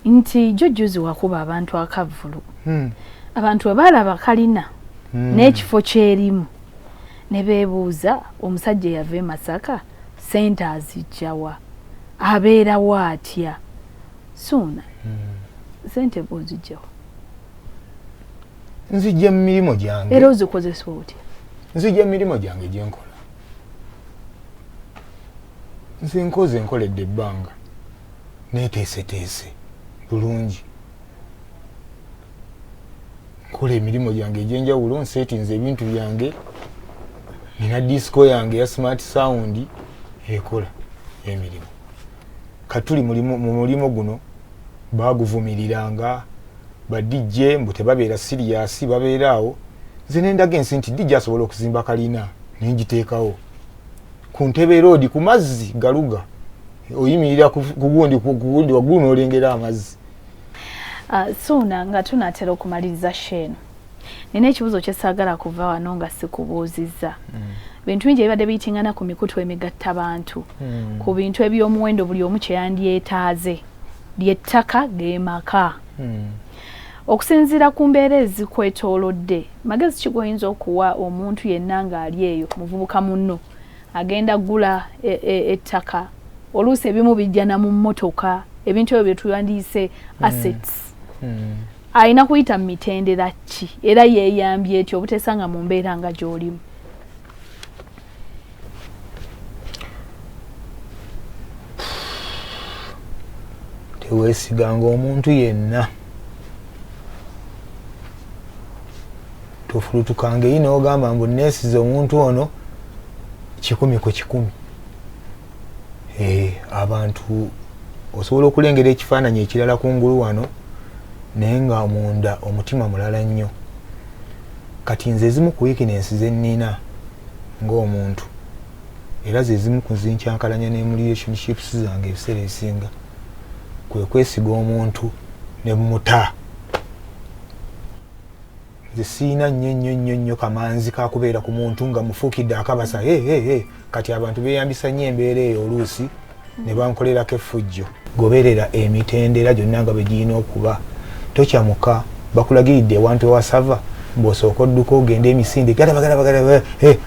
nti jjujjuzi wakuba abantu akavulu abantu abalaba kalina n'ekifo kyerimu ne beebuuza omusajja yava e Masaka sente azijjawa abeerawo atya Suuna sente bw'ozijjawa nzijja mu mirimu gyange era ozikozesa otya nzijja mu mirimu gyange gye nkola nze nkoze nkoledde ebbanga neeteeseteese bulungi nkola emirimu gyange egyenjawulo nseetinze ebintu byange nina disco yange ya smart sound ekola emirimu katuli mu mulimu guno baguvumiriranga badijje mbu tebabeera serious babeeraawo nze nendaga ensi nti dijja asobola okuzimba kalina nenjiteekawo ku Ntebe Road ku mazzi galuga oyimirira ku gundi waggulu n'olengera amazzi. Suuna nga tunatera okumaliriza sheno nina ekibuzo kyesaagala kuva wano nga sikubuuzizza bintu bingi ebibadde biyitingana ku mikutu emigatta bantu ku bintu eby'omuwendo buli omu kye yandyetaaze ly'ettaka g'emaka okusinziira ku mbeera ezikwetoolodde magezi ki goyinza okuwa omuntu yenna ng'ali eyo muvubuka munno agenda gula ettaka oluusi ebimu bijjana mu mmotoka ebintu ebyo bye tuyandiise assets ayina kuyita mu mitendera ki era yeeyambye etyo obutesanga mu mbeera nga gy'olimu teweesiganga omuntu yenna tofulutukanga eyi n'ogamba mbu neesize omuntu ono 100 ku 100 abantu osobola okulengera ekifaananyi ekirala kungulu wano naye nga munda omutima mulala nnyo kati nze ezimu ku weakness ze nnina ng'omuntu era ze zimu ku zinkyankalanya ne mu relationships zange ebiseera ebisinga kwe kwesiga omuntu ne mumuta nze siina nnyo kamanzi kakubeera ku muntu nga mufuukidde akabasa kati abantu beeyambisa nnyo embeera eyo oluusi ne bankolerako effujjo goberera emitendera gyonna nga bwe girina okuba tokyamuka bakulagiridde ewantu ewasava mbw'osooka odduka ogenda emisinde galaba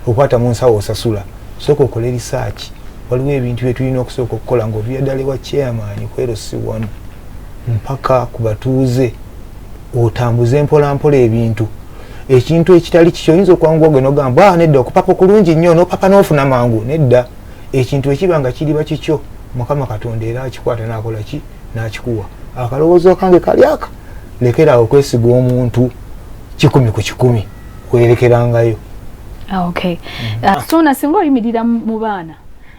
okwata mu nsawo osasula sooka okola research waliwo ebintu bye tulina okusooka okukola ng'ovira ddala ewa chairman kwero si wano mpaka ku batuuze otambuze mpolampola ebintu ekintu ekitali kikyo oyinza okwanguwa gwe n'ogamba nedda okupapa okulungi nnyo n'opapa n'ofuna mangu nedda ekintu ekiba nga kiriba kikyo Mukama Katonda era akikwata n'akola ki n'akikuwa akalowoozo kange kali aka lekera okwesiga omuntu 100 ku 100 werekerangayo. Okay. Suuna singa oyimirira mu baana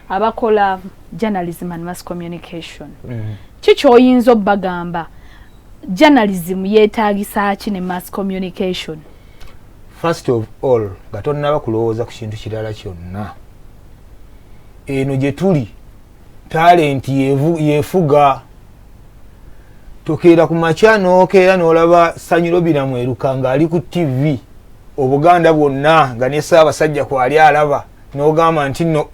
abakola journalism and mass communication kiki oyinza obbagamba journalism yeetaagisa ki ne mass communication? First of all nga tonnaba kulowooza ku kintu kirala kyonna eno gye tuli talent yefuga tokeera ku makya n'okeera n'olaba Sanyiro Biramu eruka ng'ali ku TV Obuganda bwonna nga ne Ssaabasajja kwali alaba n'ogamba nti nno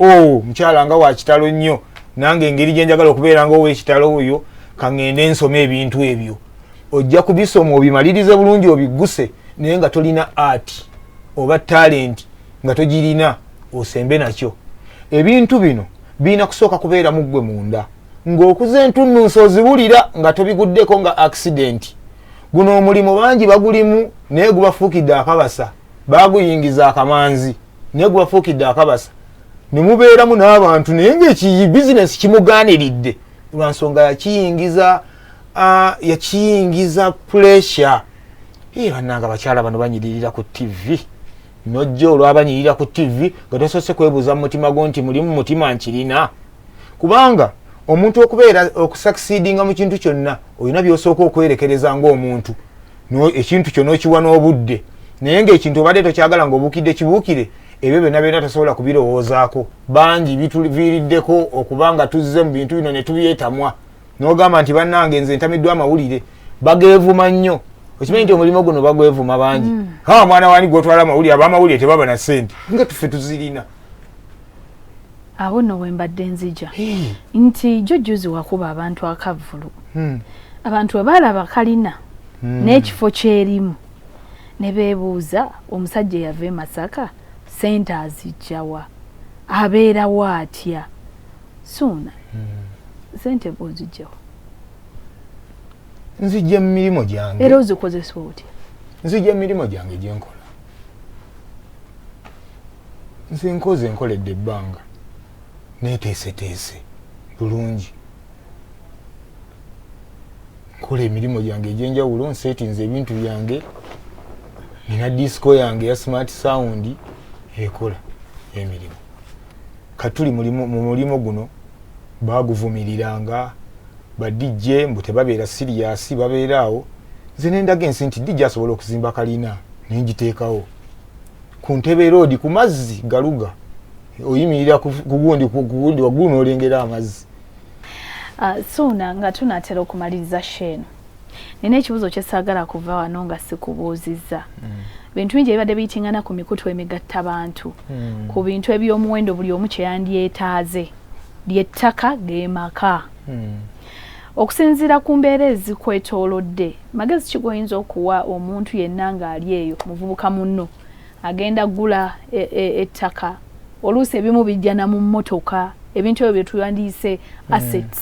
mukyala nga wa kitalo nnyo nange engeri gye njagala okubeera nga ow'ekitalo oyo kaŋŋende nsoma ebintu ebyo ojja kubisoma obimalirize bulungi obigguse naye nga tolina art oba talent nga togirina osembe nakyo ebintu bino birina kusooka kubeera mu ggwe munda ng'okuza entunnunsi oziwulira nga tobiguddeko nga accident guno omulimu bangi bagulimu naye gubafuukidde akabasa baguyingiza akamanzi naye gubafuukidde akabasa ne mubeeramu n'abantu naye ng'ekiyi bizinesi kimugaaniridde lwansonga yakiyingiza pressure bannanga bakyala bano banyiririra ku TV nojja olwabanyirira ku TV nga tosoose kwebuuza mu mutima gwo nti mulimu mutima nkirina kubanga omuntu okubeera okusucceedinga mu kintu kyonna olina by'osooka okwerekereza ng'omuntu ekintu kyo n'okiwa n'obudde naye ng'ekintu obadde tokyagala ng'obuukidde kibuukire ebyo byonna tosobola kubirowoozaako bangi bituviiriddeko okuba nga tuzze mu bintu bino ne tubyetamwa n'ogamba nti bannange nze ntamiddwa amawulire bageevuma nnyo okimanyi nti omulimu guno bagwevuma bangi mwana wani gwotwala amawulire ab'amawulire tebaba na ssente nga tuffe tuzirina awo nno we mbadde nzija nti jjujjuzi wakuba abantu akavvulu abantu abalaba kalina n'ekifo kyerimu ne beebuuza omusajja yava e Masaka sente azijjawa abeerawo atya Ssuuna sente bw'ozijjawa nzijja mu mirimu gyange era ozikozesa otya nzijja mu mirimu gyange gye nkola nze nkoze nkoledde ebbanga neeteeseteese bulungi nkola emirimu gyange egyenjawulo nseetinze ebintu byange nina disco yange ya smart sound ekola emirimu katuli mu mulimu guno baguvumiriranga badijje mbu tebabeera siriasi babeeraawo nze nendaga ensi nti dijja asobola okuzimba kalina nenjiteekawo ku Ntebe Road ku mazzi galuga oyimirira ku gundi waggulu n'olengera amazzi. Ssuuna nga tunaatera okumaliriza Sheno nina ekibuzo kyesaagala kuva wano nga sikubuuzizza bintu bingi ebibadde biyitingana ku mikutu emigatta abantu ku bintu eby'omuwendo buli omu kye yandyetaaze ly'ettaka g'emaka okusinziira ku mbeera ezikwetoolodde magezi ki goyinza okuwa omuntu yenna ng'ali eyo muvubuka munno agenda gula ettaka oluusi ebimu bijjana mu mmotoka ebintu ebyo bye tuyandiyise assets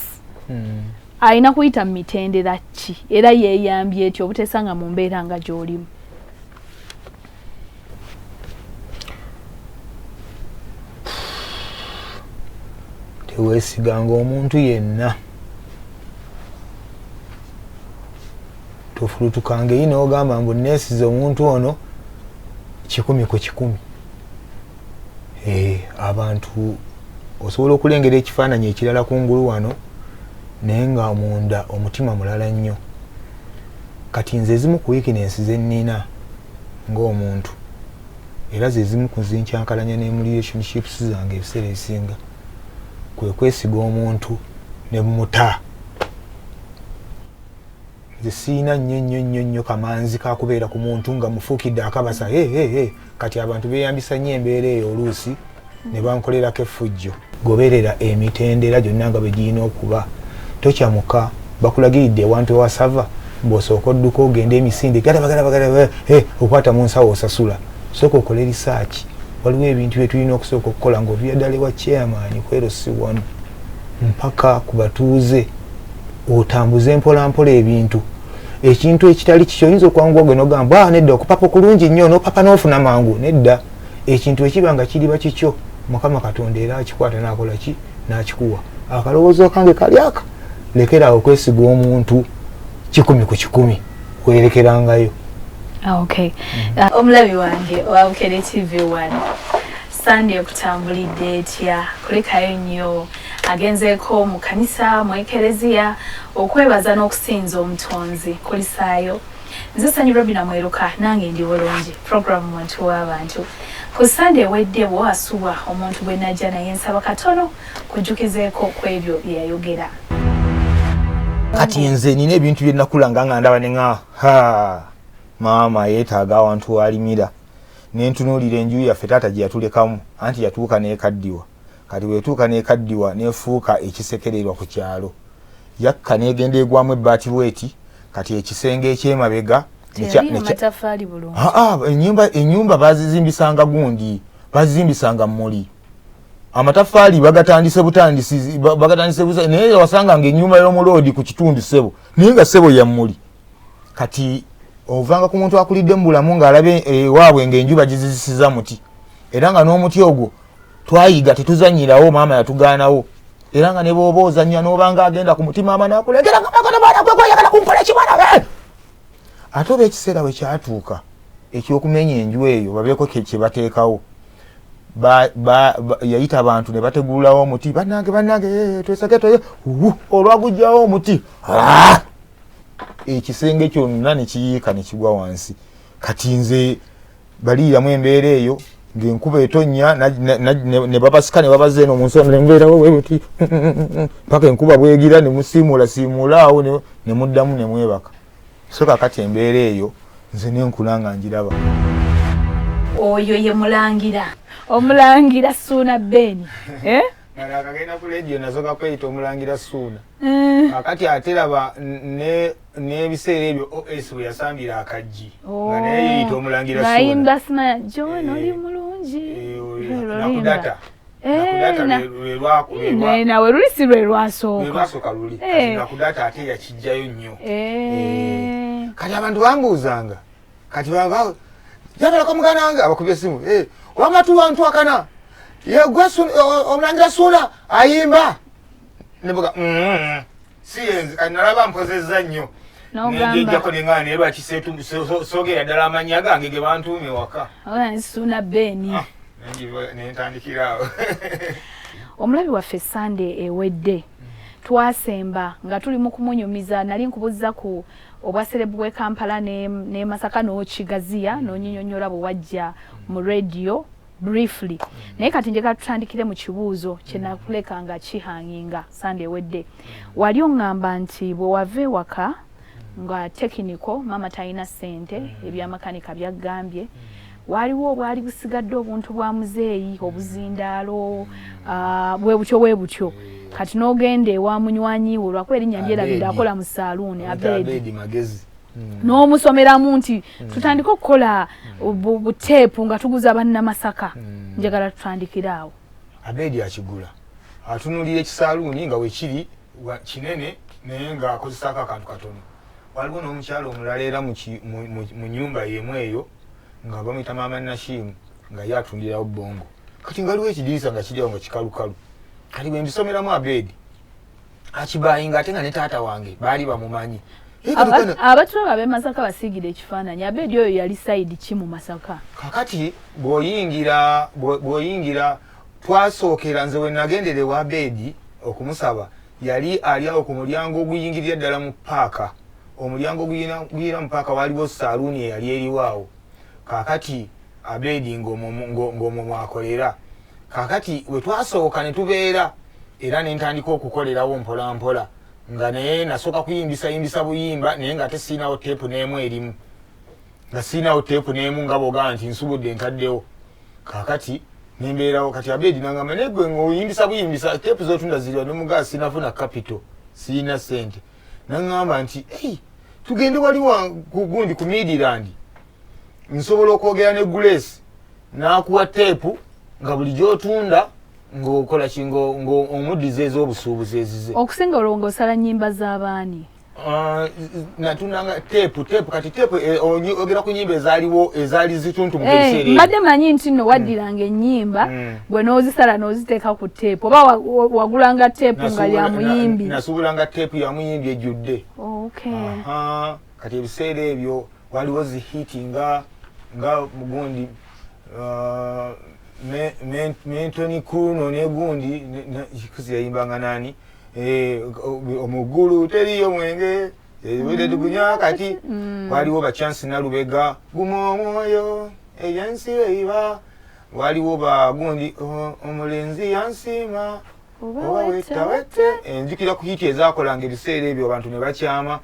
ayina kuyita mu mitendera ki era yeeyambye etyo obuteesanga mu mbeera nga gy'olimu teweesiganga omuntu yenna tofulutukanga eyi n'ogamba mbu neesize omuntu ono 100 ku 100 abantu osobola okulengera ekifaananyi ekirala kungulu wano naye nga munda omutima mulala nnyo kati nze ezimu ku weaknesses ze nnina ng'omuntu era ze zimu ku zinkyankalanya ne mu relationships zange ebiseera ebisinga kwe kwesiga omuntu ne muta nze siina nnyo kamanzi kakubeera ku muntu nga mufuukidde akabasa kati abantu beeyambisa nnyo embeera eyo oluusi ne bankolerako effujjo goberera emitendera gyonna nga bwe girina okuba tokyamuka bakulagiridde ewantu ewasava bw'osooka odduka ogenda emisinde galaba okwata mu nsawo osasula sooka okole risaaki waliwo ebintu bye tulina okusooka okukola ng'ovira ddala ewa chairman kwerosi wano mpaka ku batuuze otambuze mpolampola ebintu ekintu ekitali kikyo oyinza okwanguwa gwe n'ogamba nedda okupapa okulungi nnyo n'opapa n'ofuna mangu nedda ekintu ekiba nga kiriba kikyo Mukama Katonda era akikwata n'akola ki n'akikuwa akalowoozo kange kali aka lekera okwesiga omuntu 100 ku 100 werekerangayo. Okay. Omulabi wange owabukere TV1 Sunday okutambulidde etya kulekayo nnyo agenzeeko mu kanisa mu ekereziya okwebaza n'okusinza omutonzi kulisaayo nze Sanyu Robina Mweruka nange ndi bulungi program muntu w'abantu ku Sunday wedde bw'asuba omuntu bwe najja naye nsaba katono kujjukizeeko ku ebyo bye yayogera kati nze nina ebintu bye nakulanga nga ndaba ne nga maama yeetaaga awantu alimira nentunuulira enju yaffe taata gye yatulekamu anti yatuuka n'ekaddiwa kati bwetuuka n'ekaddiwa nefuuka ekisekererwa ku kyalo yakka n'egenda egwamu ebbaati bweti kati ekisenge ekyemabega ennyumba bazizimbisanga gundi bazizimbisanga mmuli amataffaali bagatandise butandisi naye wasanga ng'ennyumba y'omuloodi ku kitundu ssebo naye nga ssebo ya mmuli kati ovanga ku muntu akulidde mu bulamu ng'alabe ewaabwe ng'enjuba gizizisiza muti era nga n'omuti ogwo twayiga tetuzanyirawo maama yatugaanawo era nga ne bw'oba ozannya n'obanga agenda ku muti maama n'akulengera ngayagala kunkola ekibala ate oba ekiseera bwe kyatuuka ekyokumenya enju eyo babeeko kye bateekawo yayita abantu ne bategululawo omuti bannange twesake olwagujjawo omuti ekisenge kyonna ne kiyiika ne kigwa wansi kati nze baliiramu embeera eyo ng'enkuba etonnya ne babasika ne babaza eno mu nsonda ne mubeerawo webuti paka enkuba bwegira ne musiimuula awo ne muddamu ne mwebaka so kakati embeera eyo nze nenkula nga njiraba. Oyo ye mulangira omulangira Ssuuna Beni ngala kagenda ku radio nasoka kweyita omulangira Ssuuna akati ateraba n'ebiseera ebyo OS bwe yasambira akajji nga naye yeyita omulangira Ssuuna bayimba sima John oli mulungi nakudata nawe lulisi lwe lwasooka luli kati nakudata ate yakijjayo nnyo kati abantu bambuuzanga kati jabalako muganda wange abakubye esimu wamatuwa ntwakana omulangira Ssuuna ayimba nebuga siyenzi kati nalaba mpozezza nnyo nejjako neŋŋana naye lwaki soogera ddala amannya gange ge bantuumye waka Ssuuna Beni nentandikiraawo omulabi waffe Sunday ewedde twasemba nga tuli mu kumunyumiza nali nkubuuza ku obwaserebu bw'e Kampala ne Masaka n'okigaziya n'onyinyonnyola bwe wajja mu radio briefly naye kati njagala tutandikire mu kibuuzo kye nakuleka nga kihanginga Sunday ewedde wali oŋŋamba nti bwe wava ewaka nga technical mama talina ssente ebyamakanika byaggambye waliwo obwali busigadde obuntu bwa muzeeyi obuzindaalo bwe butyo kati n'ogenda ewa munywanyiwo olwakuba erinnya lyerabidde akola mu saaluuni Abedi magezi n'omusomeramu nti tutandike okukola buteepu nga tuguza bannamasaka njagala tutandikire awo Abedi akigula atunulira ekisaaluuni nga wekiri kinene naye ng'akozesako akantu katono waliwo n'omukyalo omulala era mu nnyumba yemu eyo nga bamuyita maama Nashimu nga ye atundirawo bongo kati ngaliwo ekidirisa nga kiryawo nga kikalukalu kati bwe mbisomeramu Abedi akibayinga ate nga ne taata wange baali bamumanyi abatulaba ab'e Masaka basiigire ekifaananyi Abedi oyo yali sayidi ki mu Masaka kakati bw'oyingira twasookera nze we nagendera ewa Abedi okumusaba yali ali awo ku mulyango oguyingirira ddala mu paaka omulyango oguyingira mu paaka waliwo saaluuni eyali eriwaawo kakati Abedi ng'omwo mwakolera kakati we twasooka ne tubeera era ne ntandika okukolerawo mpola mpola nga naye nasooka kuyimbisa buyimba naye nga tesiinawo teepu n'emu erimu nga siinawo teepu n'emu nga bw'ogamba nti nsubudde ntaddewo kakati nembeerawo kati Abedi nangamba naye gwe ng'oyimbisa teepu z'otunda ziriwa nomugaa sinafuna kapito siina ssente nangamba nti tugende waliwo gundi ku Midland nsobola okwogera ne Grace n'akuwa teepu nga buli gy'otunda ng'okola ng'omuddiza ez'obusuubuzi ezize okusinga olwo ng'osala nnyimba z'abaani natundanga teepu kati teepu ogera ku nnyimba ezaali zituntumu ebiseera mbadde manyi nti nno waddiranga ennyimba gwe n'ozisala n'oziteeka ku teepu oba wagulanga teepu nga ya muyimbi nasuubulanga teepu ya muyimbi ejjudde kati ebiseera ebyo waliwo zihiti nga mugundi Mentoni Kuno ne gundi kuzi yayimbanga nani omugulu teriyo mwenge ebide tukunya kati waliwo ba chance na Lubega gumo moyo eyansi eiba waliwo ba gundi omulenzi yansima oba wetawete enjukira ku hiti ezakolanga ebiseera ebyo abantu ne bakyama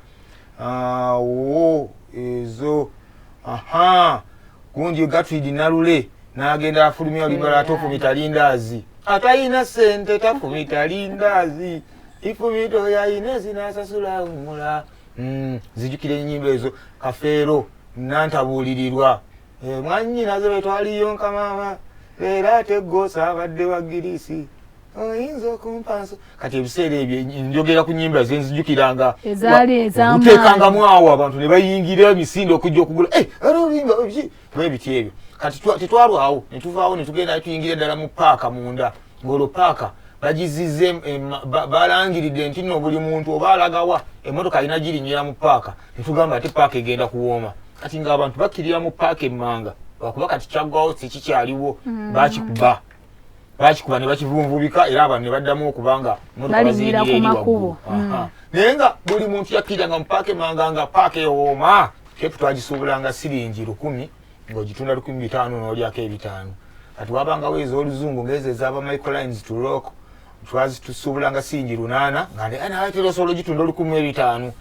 ezo gundi Gatwidi Nalule n'agenda afulumya olibala atofumita lindazi atayina ssente tafumita lindazi ifumito yayina zinasasula umula zijukira ennyimba ezo Kafeero nantabuulirirwa mwanyi nazo betwaliyo nkamama era tegosa abadde wa girisi oyinza okumpanso kati ebiseera ebyo njogera ku nnyimba zenzijukiranga uteekangamu awo abantu ne bayingira emisinde okujja okugula olubimba bwebiti ebyo kati tetwalwawo ne tuvaawo ne tugenda tuyingira ddala mu paaka munda ng'olwo paaka bagizize balangiridde nti nno buli muntu oba alagawa emmotoka alina girinnyira mu paaka ne tugamba ate paaka egenda kuwooma kati ng'abantu bakkirira mu paaka emmanga lwakuba kati kyaggwawo sikikyaliwo bakikuba ne bakivunvubika era abantu ne baddamu okubanga emmotoka bazirinnyira eri waggulu naye nga buli muntu yakkiriranga mu paaka emmanga nga paaka ewooma tepu twagisuubulanga siringi 1,000 ng'ogitunda 500 n'olyako 5 kati wabangawo ez'oluzungu ng'ezo ez'aba Microlines to Rock twazitusuubulanga siringi 800 nga naye tera osobola ogitunda 15,000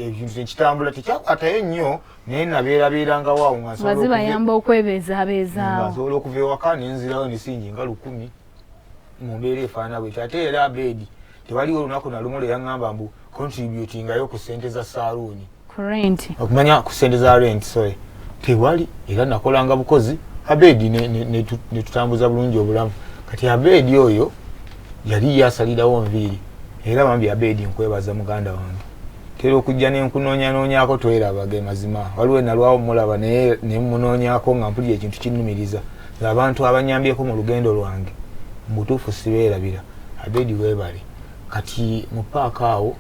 ekintu nekitambula tekyakwatayo nnyo naye nabeerabeerangawo awo bazibayamba okwebeezaabeezaawo nsobola okuva ewaka nenzirawo ne siringi nga 10,000 mu mbeera efaana bwetyo ate era Abedi tewaliwo olunaku nalumu lwe yaŋŋamba mbu contributingayo ku ssente za saaluuni okumanya ku ssente za rent sorry tewali era nakolanga bukozi Abedi ne tutambuza bulungi obulamu kati Abedi oyo yali yasalirawo nviiri era bambi Abedi nkwebaza muganda wange tera okujja nenkunoonyanonyako twerabage mazima waliwo nalwawo mulaba naye nemunoonyako nga mpulira ekintu kinnumiriza abantu abanyambyeko mu lugendo lwange mubutuufu sibeerabira Abedi weebale kati mu paaka awo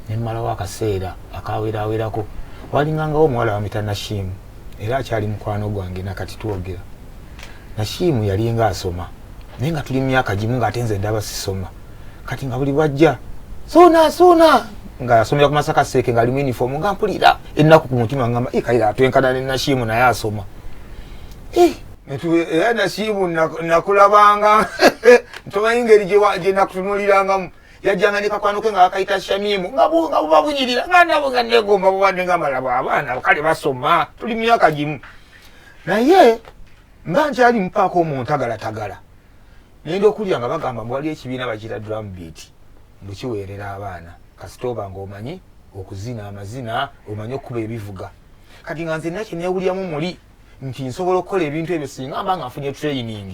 nemmalawo akaseera akawerawerako walingangawo omuwala bamwita Nashimu era akyali mukwano gwange nakati twogera Nashimu yalinga asoma naye nga tuli myaka gimu ng'ate nze ndaba sisoma kati nga buli bwajja soona nga yasomera ku Masaka Seeke nga alimu uniform nga mpulira ennaku ku mutima ngamba kayira atwenkana ne Nashimu naye asoma era Nashimu nakulabanga ntomanyi ngeri gye nakutunuulirangamu yajjanga ne kakwano ke nga akayita Shamimu nga buba bunyirira nga nabo nga negomba bubadde nga malabo abaana kale basoma tuli myaka gimu naye mba nkyali mupaako omuntagalatagala nenda okulya nga bagamba mbu wali ekibiina bakiyita drum beat mbu kiweerera abaana kasitooba ng'omanyi okuzina amazina omanyi okukuba ebivuga kati nga nze nakye neewulyamu muli nti nsobola okukola ebintu ebyo singa mba nga nfunye training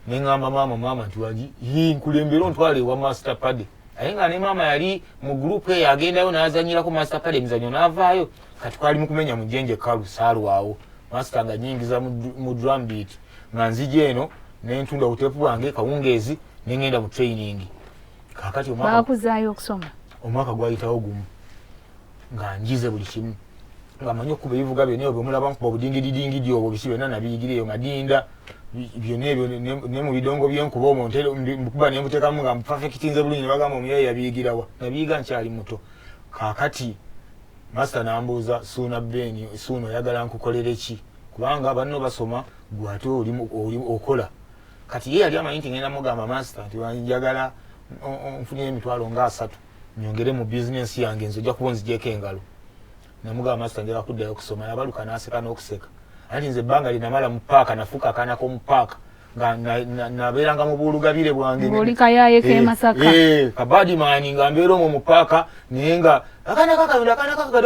nengamba maama nti wagi nkulembera ontwala ewa master pad aye nga ne maama yali mu gurupu eyo agendayo n'azanyirako master pad emizanyo n'avaayo kati twali mu kumenya mujenje kalu saalwawo master nga nyingiza mu drum beat nga nzija eno nentunda obuteepu bwange kawungeezi nengenda mu training kakati bakuzaayo okusoma omwaka gwayitawo gumu nga njize buli kimu nga manyi okuba ebivuga byonna ebyo bwemulaba nkuba obudingididingidi obwo bisi byonna nabiyigireyo madinda byonna ebyo ne mu bidongo byenkuba omwo mbukuba nembuteekamu nga mpafekitinze bulungi ne bagamba omuyaye yabiyigirawa nabiyiga nkyali muto kakati master nambuuza suuna beni suuna oyagala nkukolere ki kubanga banno basoma gwate oli okola kati ye yali amanyi nti ngenda mugamba master nti wanjagala nfunye emitwalo nga 3 nyongere mu business yange nze ojja kuba nzigyeko engalo namugamba master njagala kuddayo okusoma yabaluka n'aseka n'okuseka anti nze ebbanga linamala mu paaka nafuuka akaana k'omu paaka nga nabeeranga mu buulugabire bwange ng'olikayayeko e Masaka kabadimaani nga mbeera omwo mu paaka naye nga akaana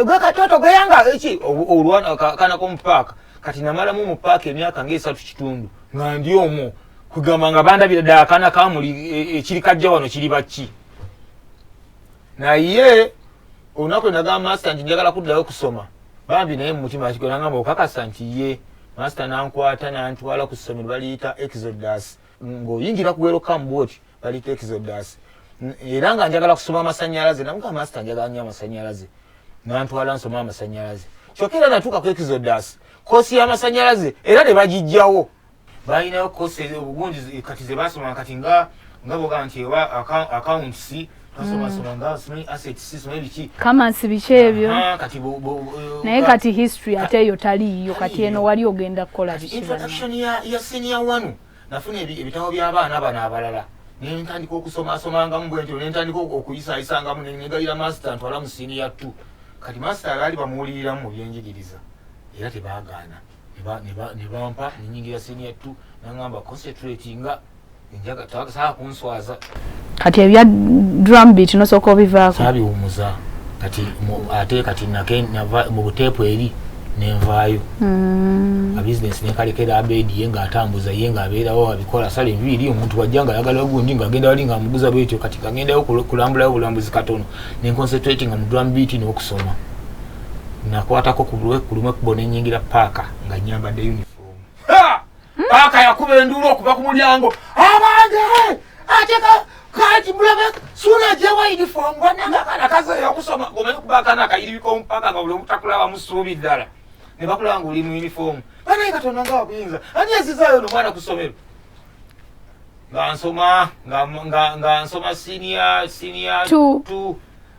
gakatoto gayanga eki olwana akaana k'omu paaka kati namalamu mu paaka emyaka nga 3 kitundu nga ndi omwo kugamba nga bandabira ddala akaana kamuli ekiri kajja wano kiri baki naye olunaku nagamba master nti njagala kuddayo okusoma bambi naye mu mutima akikola ngamba okakasa nti ye master nankwata nantwala ku ssomero baliyita Exodus ng'oyingira ku welcome boat baliyita Exodus era nga njagala kusoma amasanyalaze namugamba master njagala nnyo amasanyalaze nantwala nsoma amasanyalaze kyokka era natuuka ku Exodus koosi y'amasanyalaze era ne bagijjawo balinayo koosi obugunji kati ze basoma kati nga boga nti ewa accounts basoma nga simanyi assets simanyi biki kamansi biki ebyo kati naye kati history ate eyo taliiyo kati eno wali ogenda kukola biki introduction ya senior 1 nafuna ebitabo by'abaana bano abalala nentandika okusomasomangamu bwentyo nentandika okuyisayisangamu negayira master ntwala mu senior 2 kati master ali bamuwuliriramu mu byenjigiriza era tebaagaana ne bampa nenyingira senior 2 nangamba concentrate nga njaga saa kunswaza kati ebya drum beat nosooka obivaako sabiwumuza kati ate kati nava mu buteepu eri nenvaayo abusiness nekalekera Abedi ye ng'atambuza ye ng'abeerawo abikola sala enviiri omuntu wajja nga ayagala ogundi ng'agenda wali ng'amuguza bwetyo kati kagendayo kulambulayo obulambuzi katono nenconcentrate nga mu drum beat n'okusoma nakwatako ku lume kubona enyingira paaka nga nyambadde uniform paaka yakuba enduulu okuva ku mulyango abange ateka kati mulabe suuna gyewa uniform bwananga akaana kazeeyo okusoma omanyi okuba akaana akayiribika omupaaka nga buli omutakulaba musuubi ddala ne bakulaba nga oli mu uniform banaye katonda nga wakuyinza ani yazizaayo no mwana ku ssomero nga nsoma senior 2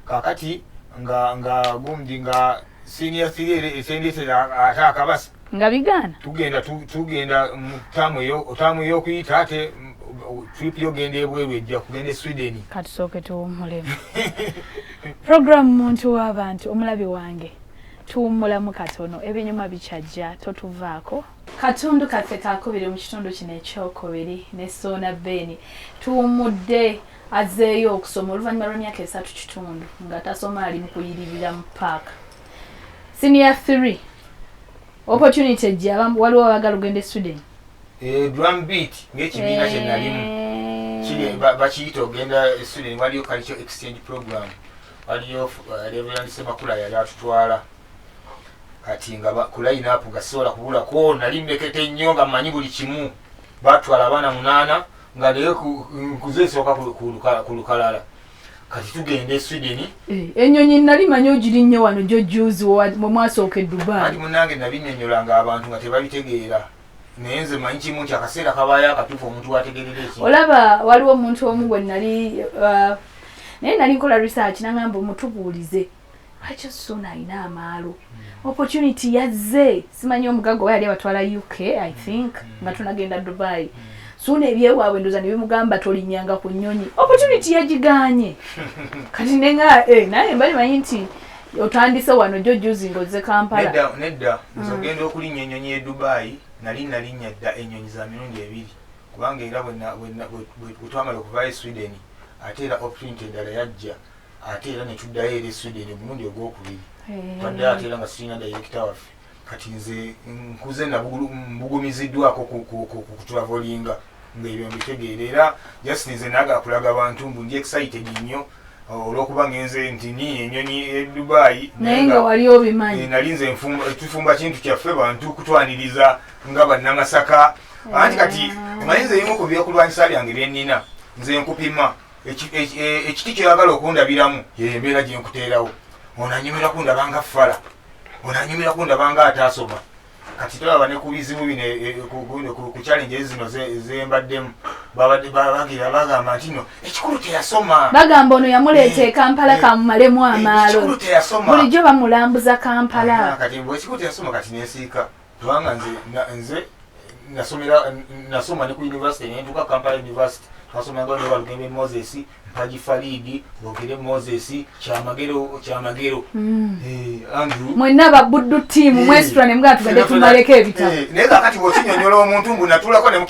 kakati nga gundi nga senior 3 esendetera ate akabasa nga bigaana tugenda tamu ey'okuyita ate trip yogenda ebweru ejja kugenda e Sweden katusooke tuwummulemu program muntu w'abantu omulabi wange tuwummulamu katono ebinyuma bikyajja totuvaako Katundu kaffe kakubiri mu kitundu kino ekyokubiri ne Sona Beni tuwumudde azeeyo okusoma oluvannyuma lw'emyaka 3 kitundu nga tasoma ali mu kuyiririra mu paaka. Senior 3 opportunity ejja waliwo abagala ogenda e Sweden. Drum beat ng'ekibiina kye nalimu kiri bakiyita ogenda e Sweden, waliyo cultural exchange program, waliyo Reverend Semakula yali atutwala kati nga ku line up nga sisobola kubulako, nali mbekete nnyo nga mmanyi buli kimu. Batwala abaana 8 nga naye nkuze nsooka ku lukalala kati tugenda e Sweden. Ennyonyi nali manyi ogiri nnyo wano gyo juzi mwe mwasooka e Dubai. Andi munnange nabinnyonnyolanga abantu nga tebabitegeera, naye nze manyi kimu nti akaseera kabaayo akatuufu omuntu wategeerera ekintu. Olaba waliwo omuntu omu gwe nali naye nali nkola research nangamba omutubuulize lwaki Sona alina amaalo. Opportunity yazze simanyi omugago we yali abatwala UK I think nga tunagenda Dubai. Sona ebyewaabwe ndoza ne bimugamba tolinnyanga ku nnyonyi. Opportunity yagiganye kati nenga naye mbali manyi nti otandise wano gyo juzi ngoze Kampala. Nedda nzogenda okulinnya ennyonyi e Dubai nalinnya dda ennyonyi za mirundi 2 kubanga era bwe twamala okuva e Sweden ate era opportunity endala yajja ate era ne tuddayo eri e Sweden omulundi ogwokubiri. Twaddayo ate era nga sirina director waffe kati nze nkuze mbugumiziddwako kutulavolinga ng'ebyo mbitegeera era just nze naagala kulaga abantu mbu ndi excited nnyo olw'okuba ngenze nti ni ennyonyi e Dubai naye nga wali obimanyi. Nali nze tufumba kintu kyaffe bantu kutwaniriza nga bannamasaka anti kati omanyi nze ebimu ku byokulwanyisa byange byennina nze nkupima ekiti kyoyagala okundabiramu yembeera gye nkuteerawo. Onanyumira kundabanga fala, onanyumira kundabanga ataasoma. Kati tolaba ne ku bizibu bino ku challenge zino zembaddemu bagira bagamba nti no ekikulu teyasoma. Bagamba ono yamuleeta e Kampala kamumalemu amaalo. Ekikulu teyasoma. Bulijjo bamulambuza Kampala. Kati mbu ekikulu teyasoma kati nesiika. Kubanga nze nasoma ne ku university nentuuka Kampala University. Twasomanga ne Walugembe Moses, Mpaji Falidi, Bogere Moses, Kyamagero. Andrew. Mwenna babuddu team mwestra ne mga tugadde tumaleko ebitabo. Naye kakati bw'okinyonnyola omuntu mbu natulako ne mu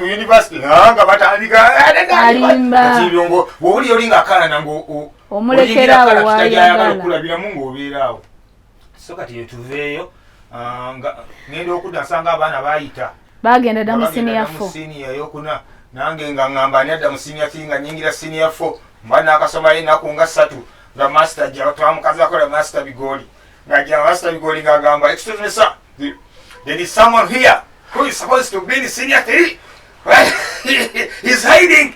university nga batandika alimba. Kati byongo bw'oli oli ng'akaana ngo omulekerawo wayagala okulabiramu ng'obeeraawo. So kati tuveeyo ngenda okudda nsanga abaana baayita. Bagenda dda mu senior 4. Senior yokuna. Nange nga ngamba ani adda mu senior 3 nga nyingira senior 4 mba nakasoma inaku nga 3 nga master ja twamukaza akola master bigoli nga ja master bigoli nga gamba excuse me sir, there is someone here who is supposed to be in senior 3 he's hiding.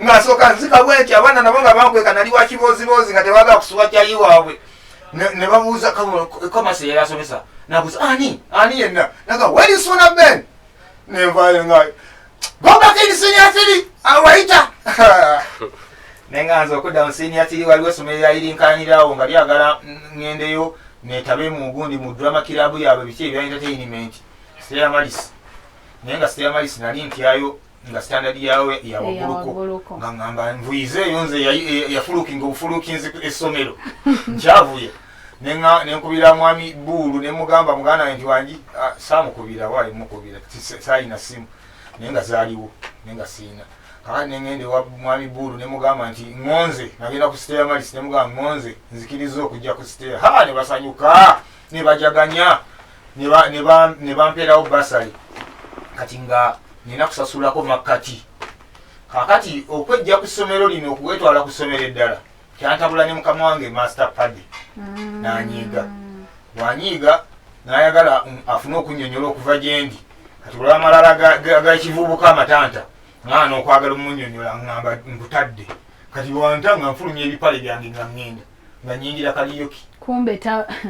Nga soka nzika bweki abana nabo nga bankweka nali wa kibozibozi nga tebaga kusuwa kyayi waabwe ne babuuza kama se yasomesa nabuuza ani yenna naga where is Sona Ben nevayo nga go back in senior 3 awaita nenganza okudda mu senior 3 waliwo essomero lyalirinkanirawo nga lyagala ngendeyo netabe mu gundi mu drama club yaabwe biki ebya entertainment Stella Maris naye nga Stella Maris nali ntyayo nga standard yawe ya wagguluko nga ngamba nvuyizeeyo nze yafulukinga obufulukinzi essomero nkyavuye nenkubira mwami Bulu ne mugamba muganda nti wangi saamukubira waali mukubira saayina simu nenga zaaliwo nenga siina kakati nengende wa mwami Bulu ne mugamba nti ngonze nagenda ku Stella Maris ne mugamba ngonze nzikiriza okujja ku Stella ne basanyuka ne bajaganya ne bampeerawo basali kati nga nina kusasulako makkati kakati okwejja ku ssomero lino okuwetwala ku ssomero eddala kyantabula ne mukama wange master padi nanyiiga wanyiiga nayagala afune okunnyonnyola okuva gyendi kati olw'amalala gakivubuka amatanta ngana okwagala omunnyonnyola ngamba nkutadde kati wanta nga nfulumya ebipale byange nga ngenda nga nyingira kaliyoki kumbe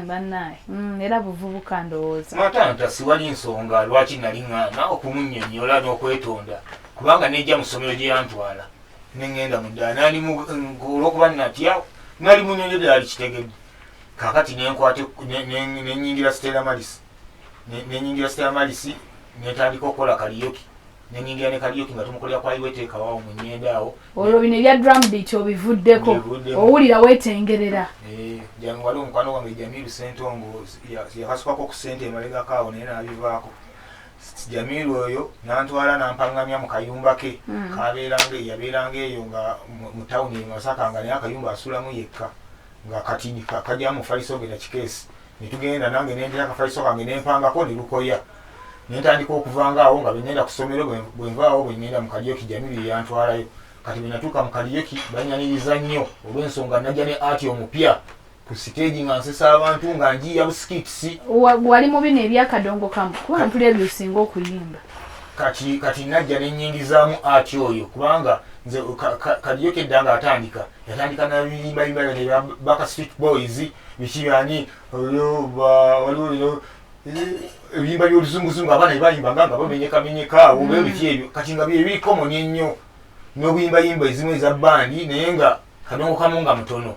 bannaye era buvubuka ndowooza matanta siwali nsonga lwaki nali ngana okumunnyonnyola n'okwetonda kubanga nejja mu ssomero gye yantwala nengenda mu ddala nali olw'okuba natya nali munnyonnyolera ali kitegedde kakati nenyingira Stella Maris netandika okukola kaliyoki nenyingira ne kaliyoki nga tumukolera kwali weteekawaawo mu nnyenda awo olwo bino ebya drum beat obivuddeko owulira weetengerera wali omukwano wange Jamiru Sentongo yakasukako ku ssente emabegakaawo naye naabivaako Jamiru oyo nantwala nampangamya mu kayumba ke yabeeranga eyo nga mu tawuni e Masaka nga naye akayumba asulamu yekka nga kati kajja mu faliso ge na kikeesi ne tugenda nange nendera akafaliso kange nempangako ne lukoya ne ntandika okuvanga awo nga bengenda ku ssomero bwe nvaawo bwe ngenda mu Kariyoki Jamiru yantwalayo kati bwe natuuka mu Kariyoki banyaniriza nnyo olw'ensonga najja ne ati omupya ku stage nga nsesa abantu nga njiya busikitisi wali mu bino ebyakadongo kamu kuba mpulira by'osinga okuyimba kati najja nenyingizaamu ati oyo kubanga nze Kariyoki edda nga atandika yatandika nabiyimbayimba ne Backstreet Boys bikibyani waliwo ebiyimba by'oluzunguzungu abaana ebayimbanga nga bamenyekamenyeka awo bebiki ebyo kati nga bye bikomoni ennyo n'obuyimbayimba ezimu eza bandi naye nga kadongo kamu nga mutono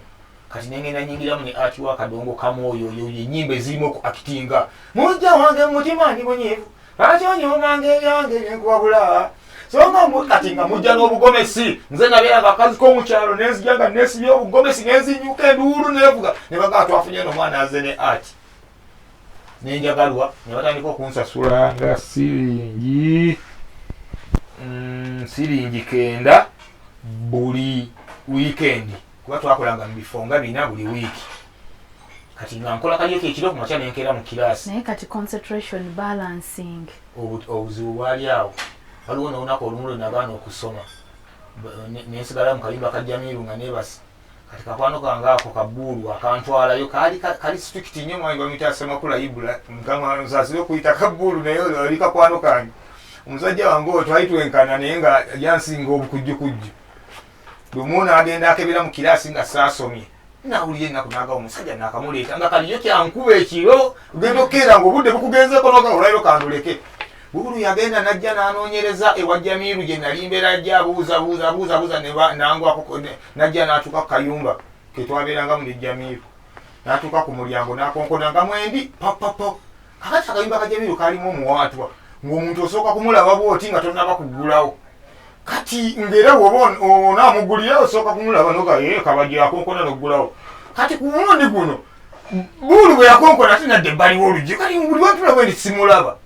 kati nengenda nyingiramu ne ati wa kadongo kamu oyo ennyimba ezirimu okuakitinga mujja wange mutima ndi munyiivu lwaki onyomanga ebyange nenkuwabula so nga kati nga mujja n'obugomesi nze nabeeranga akazi k'omukyalo nenzija nga nesibya obugomesi nenzinyuka enduulu nevuga ne bagaa twafunye n'omwana aze ne ati nenjagalwa ne batandika okunsasula nga siringi 9 buli wiikendi kuba twakolanga mu bifo nga 4 buli wiiki kati nga nkola Kariyoki ekiro ku makya nenkeera mu kiraasi naye kati concentration balancing obuzibu bwali awo waliwo n'olunaku olumu lwe nagaana okusoma nensigala mu kayumba ka Jamiru nga neebasi kati kakwano kange ako kabbuulu akantwalayo kali strict nnyo mwange bamuyita Semakula Ibula mukama nsaasire okuyita kabbuulu naye oli kakwano kange omusajja wange oyo twali twenkana naye nga yansinga obukujjukujju lumu n'agenda akebera mu kiraasi nga saasomye nawulira ennaku naagawo omusajja nakamuleeta nga Kariyoki ankuba ekiro ogenda okkeera ng'obudde bukugenzeko noga olwaliro kanduleke bulu yagenda najja n'anoonyereza ewa Jamiru gye nali mbeera ajja abuuza nangwako najja n'atuuka ku kayumba ke twabeerangamu ne Jamiru n'atuuka ku mulyango n'akonkona mwendi papapa kakati akayumba ka Jamiru kalimu omuwaatwa ng'omuntu osooka kumulaba bw'oti nga tonnaba kuggulawo kati ngera woba onaamugulira osooka kumulaba noga kabajja akonkona n'oggulawo kati ku mulundi guno bulu bwe yakonkona ate nadde ebbali w'oluggi kati buli wentula bwendi simulaba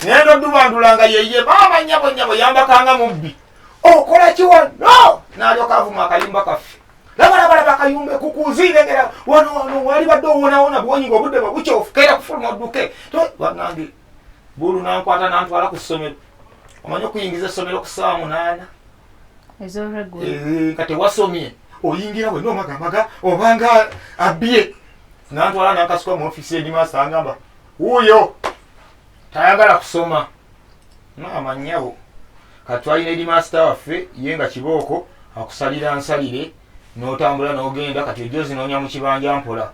naye ndodubandulanga yeye maama nyabo yambakanga mubbi okola kiwa no n'alyoka avuma akayumba kaffe labalaba akayumba kukuziregera wano wali badde owonawona bwonyinga obudde bwabukyofu keera kufuluma odduke banange bulu nankwata nantwala ku ssomero omanyi okuyingiza essomero ku ssaawa 8 kati wasomye oyingira bwe nomagamaga obanga abbye nantwala nankasuka mu ofisi edimasa angamba wuuyo tayagala kusoma naamanyabo kati twalina edimasita waffe ye nga kibooko akusalira nsalire n'otambula n'ogenda kati ojjo zinoonya mu kibanja mpola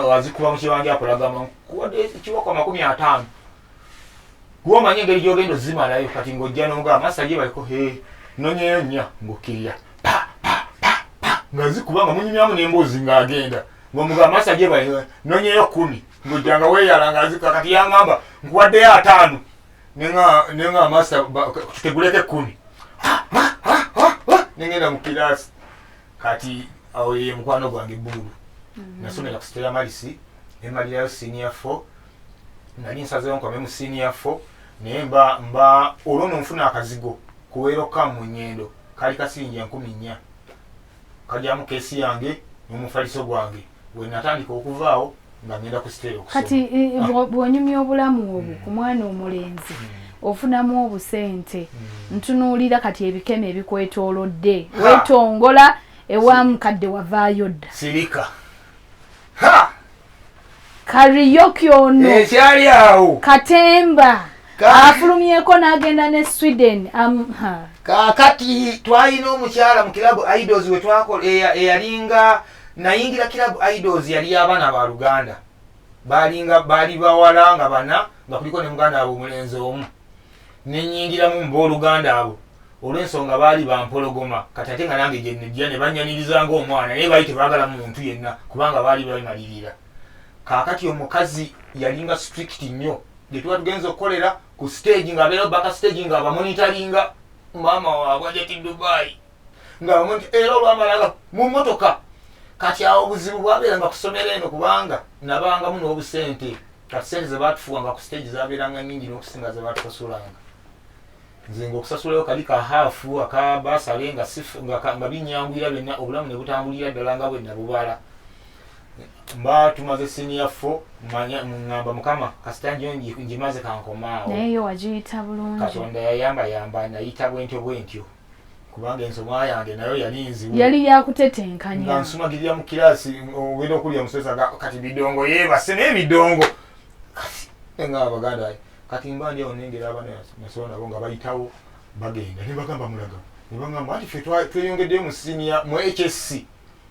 wazikuba mu kibanja mpola gamba nkuwadde ekibooko 50 gw'omanyi engeri gy'ogenda ozimalayo kati ng'ojja n'oga amasa gye baliko nonyeyo nnya ng'okkirira nga zikuba nga munyumyamu n'emboozi ng'agenda ng'omuga amasa gye baliko nonyeyo 10 ng'ojjanga weeyalanga azika kati yangamba nkuwaddeyo 5 nenga amasa tuteguleko 10 nengenda mu kiraasi kati awo ye mukwano gwange Bulu nasomera ku Stella Malisi nemalirayo senior 4 nali nsazeyo nkome mu senior 4 naye mba olwo nonfuna akazigo kuweeroka mu nnyendo kali kasinja 14 kajyamu keesi yange n'omufaliso gwange we natandika okuvaawo nga ngenda ku Stella okusoma kati bw'onyumya obulamu obwo ku mwana omulenzi ofunamu obusente ntunuulira kati ebikeme ebikwetoolodde weetongola ewa mukadde wavaayo dda sirika Kariyoki ono ekyali awo Katemba afulumyeko n'agenda ne Sweden kakati twalina omukyala mu Club Idols we twakola eyalinga nayingira Club Idols yali abaana ba Luganda baali bawala nga bana nga kuliko ne muganda abo omulenzi omu nenyingiramu mu booluganda abo olw'ensonga baali bampologoma kati ate nga nange gye nejja ne bannyaniriza ng'omwana naye baali tebaagala muntu yenna kubanga baali bamalirira kaakati omukazi yalinga strict nnyo gye tuba tugenza okukolera ku stage ng'abeerawo baka stage nga abamonitaringa maama waabwe ajeti Dubai nga era olwamalanga mu mmotoka kati awo obuzibu bwabeeranga ku ssomero eno kubanga nabangamu n'obusente kati sente ze batufuwanga ku stage zabeeranga nnyingi n'okusinga ze batusasulanga nze ng'okusasulayo kali ka haafu aka basale nga binyangwira byonna obulamu ne butambulira ddala nga bwe nabubala mba tumaze senior 4 ngamba mukama kasita njo njimaze kankomaawo naye yo wagiyita bulungi katonda yayamba nayita bwentyo kubanga ensoma yange nayo yali nzibu yali yakutetenkanya nga nsumagirira mu kirasi ogenda okulya musesa kati bidongo yebase n'ebidongo kati nga abaganda kati mba ndi awo nengera abana nasobola nabo nga bayitawo bagenda ne bagamba mulaga ne bagamba ati ffe tweyongeddeyo mu senior mu HSC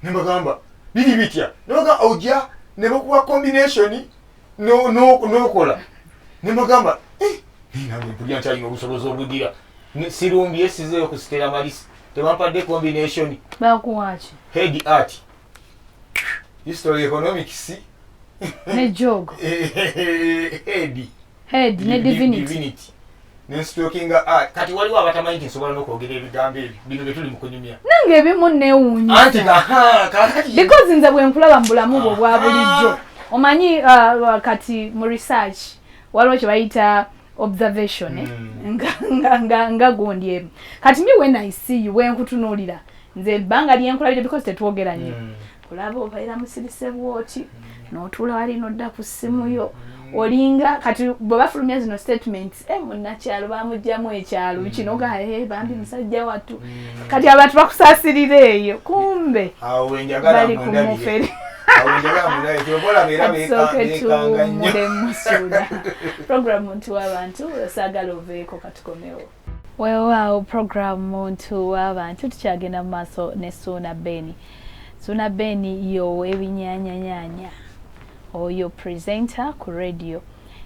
ne bagamba biri bitya ne bagamba ojja ne bakuwa combination n'okola ne bagamba nange mpulira nkyalina obusobozi obugira sirumbi esizeyo ku Stella Malisi tebampadde combination bakuwaki head art history economics ne jogo head ne divinity nenstokinga art kati waliwo abatamanyi nti nsobola n'okwogera ebigambo ebyo bino bye tuli mu kunyumya nange ebimu neewuunyisa anti kakati because nze bwe nkulaba mu bulamu bwo bwa bulijjo omanyi kati mu research waliwo kye bayita observation nga gundi emu kati mi when I see you wenkutunuulira nze ebbanga lyenkulabire because tetwogera nnyo kulaba obaira musirise bwoti n'otuula wali n'odda ku ssimu yo olinga kati bwe bafulumya zino statements munnakyalo bamugjamu ekyalo kino gaye bambi musajja wattu kati abantu bakusaasirira eyo kumbe bali ku mufere program muntu w'abantu saagala oveeko katukomewo weewaawo program muntu w'abantu tukyagenda mu maaso ne Suuna Ben. Suuna Ben yo ebinyanyanyanya oyo presenter ku radio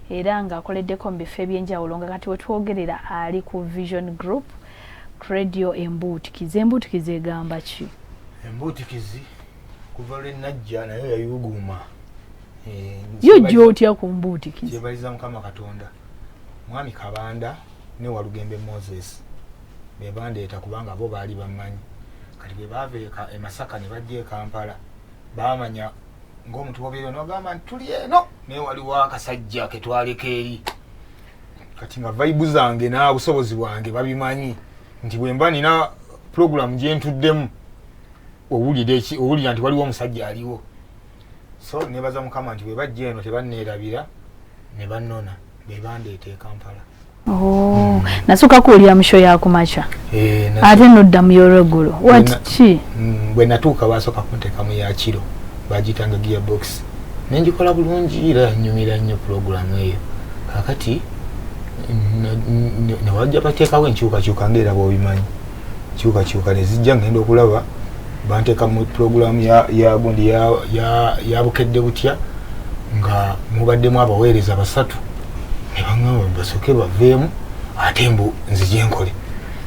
era nga akoleddeko mu bifo ebyenjawulo nga kati wetwogerera ali ku Vision Group radio embuutikizi. Embuutikizi egamba ki? Embuutikizi kuva lwe najja nayo yayuguma yo gyotya ku mbuutikizi kyebaliza Mukama Katonda. Mwami Kabanda ne Walugembe Moses be bandeeta kubanga bo baali bamanyi kati bwe baveeka e Masaka ne bajja e Kampala bamanya ng'omuntu obeera n'ogamba nti tuli eno naye waliwo akasajja ke twaleka eri kati nga vibe zange n'obusobozi bwange babimanyi nti bwe mba nina program gye ntuddemu owulira nti waliwo omusajja aliwo so nebaza Mukama nti bwe bajja eno tebanneerabira ne bannona be bandeeta e Kampala. Nasooka kuwulira mu show ya kumakya ate nodda mu y'olweggulo ki bwe natuuka basooka kunteekamu ya kiro bagitanga gearbox nenjikola bulungi era nyumira nnyo programu eyo kakati ne wajja bateekawo enkyukakyuka ngaera bw'obimanyi kyukakyuka ne zijja ngenda okulaba banteeka mu programu ya gundi ya bukedde butya nga mubaddemu abaweereza basatu ne baŋŋamba basooke baveemu ate mbu nzije nkole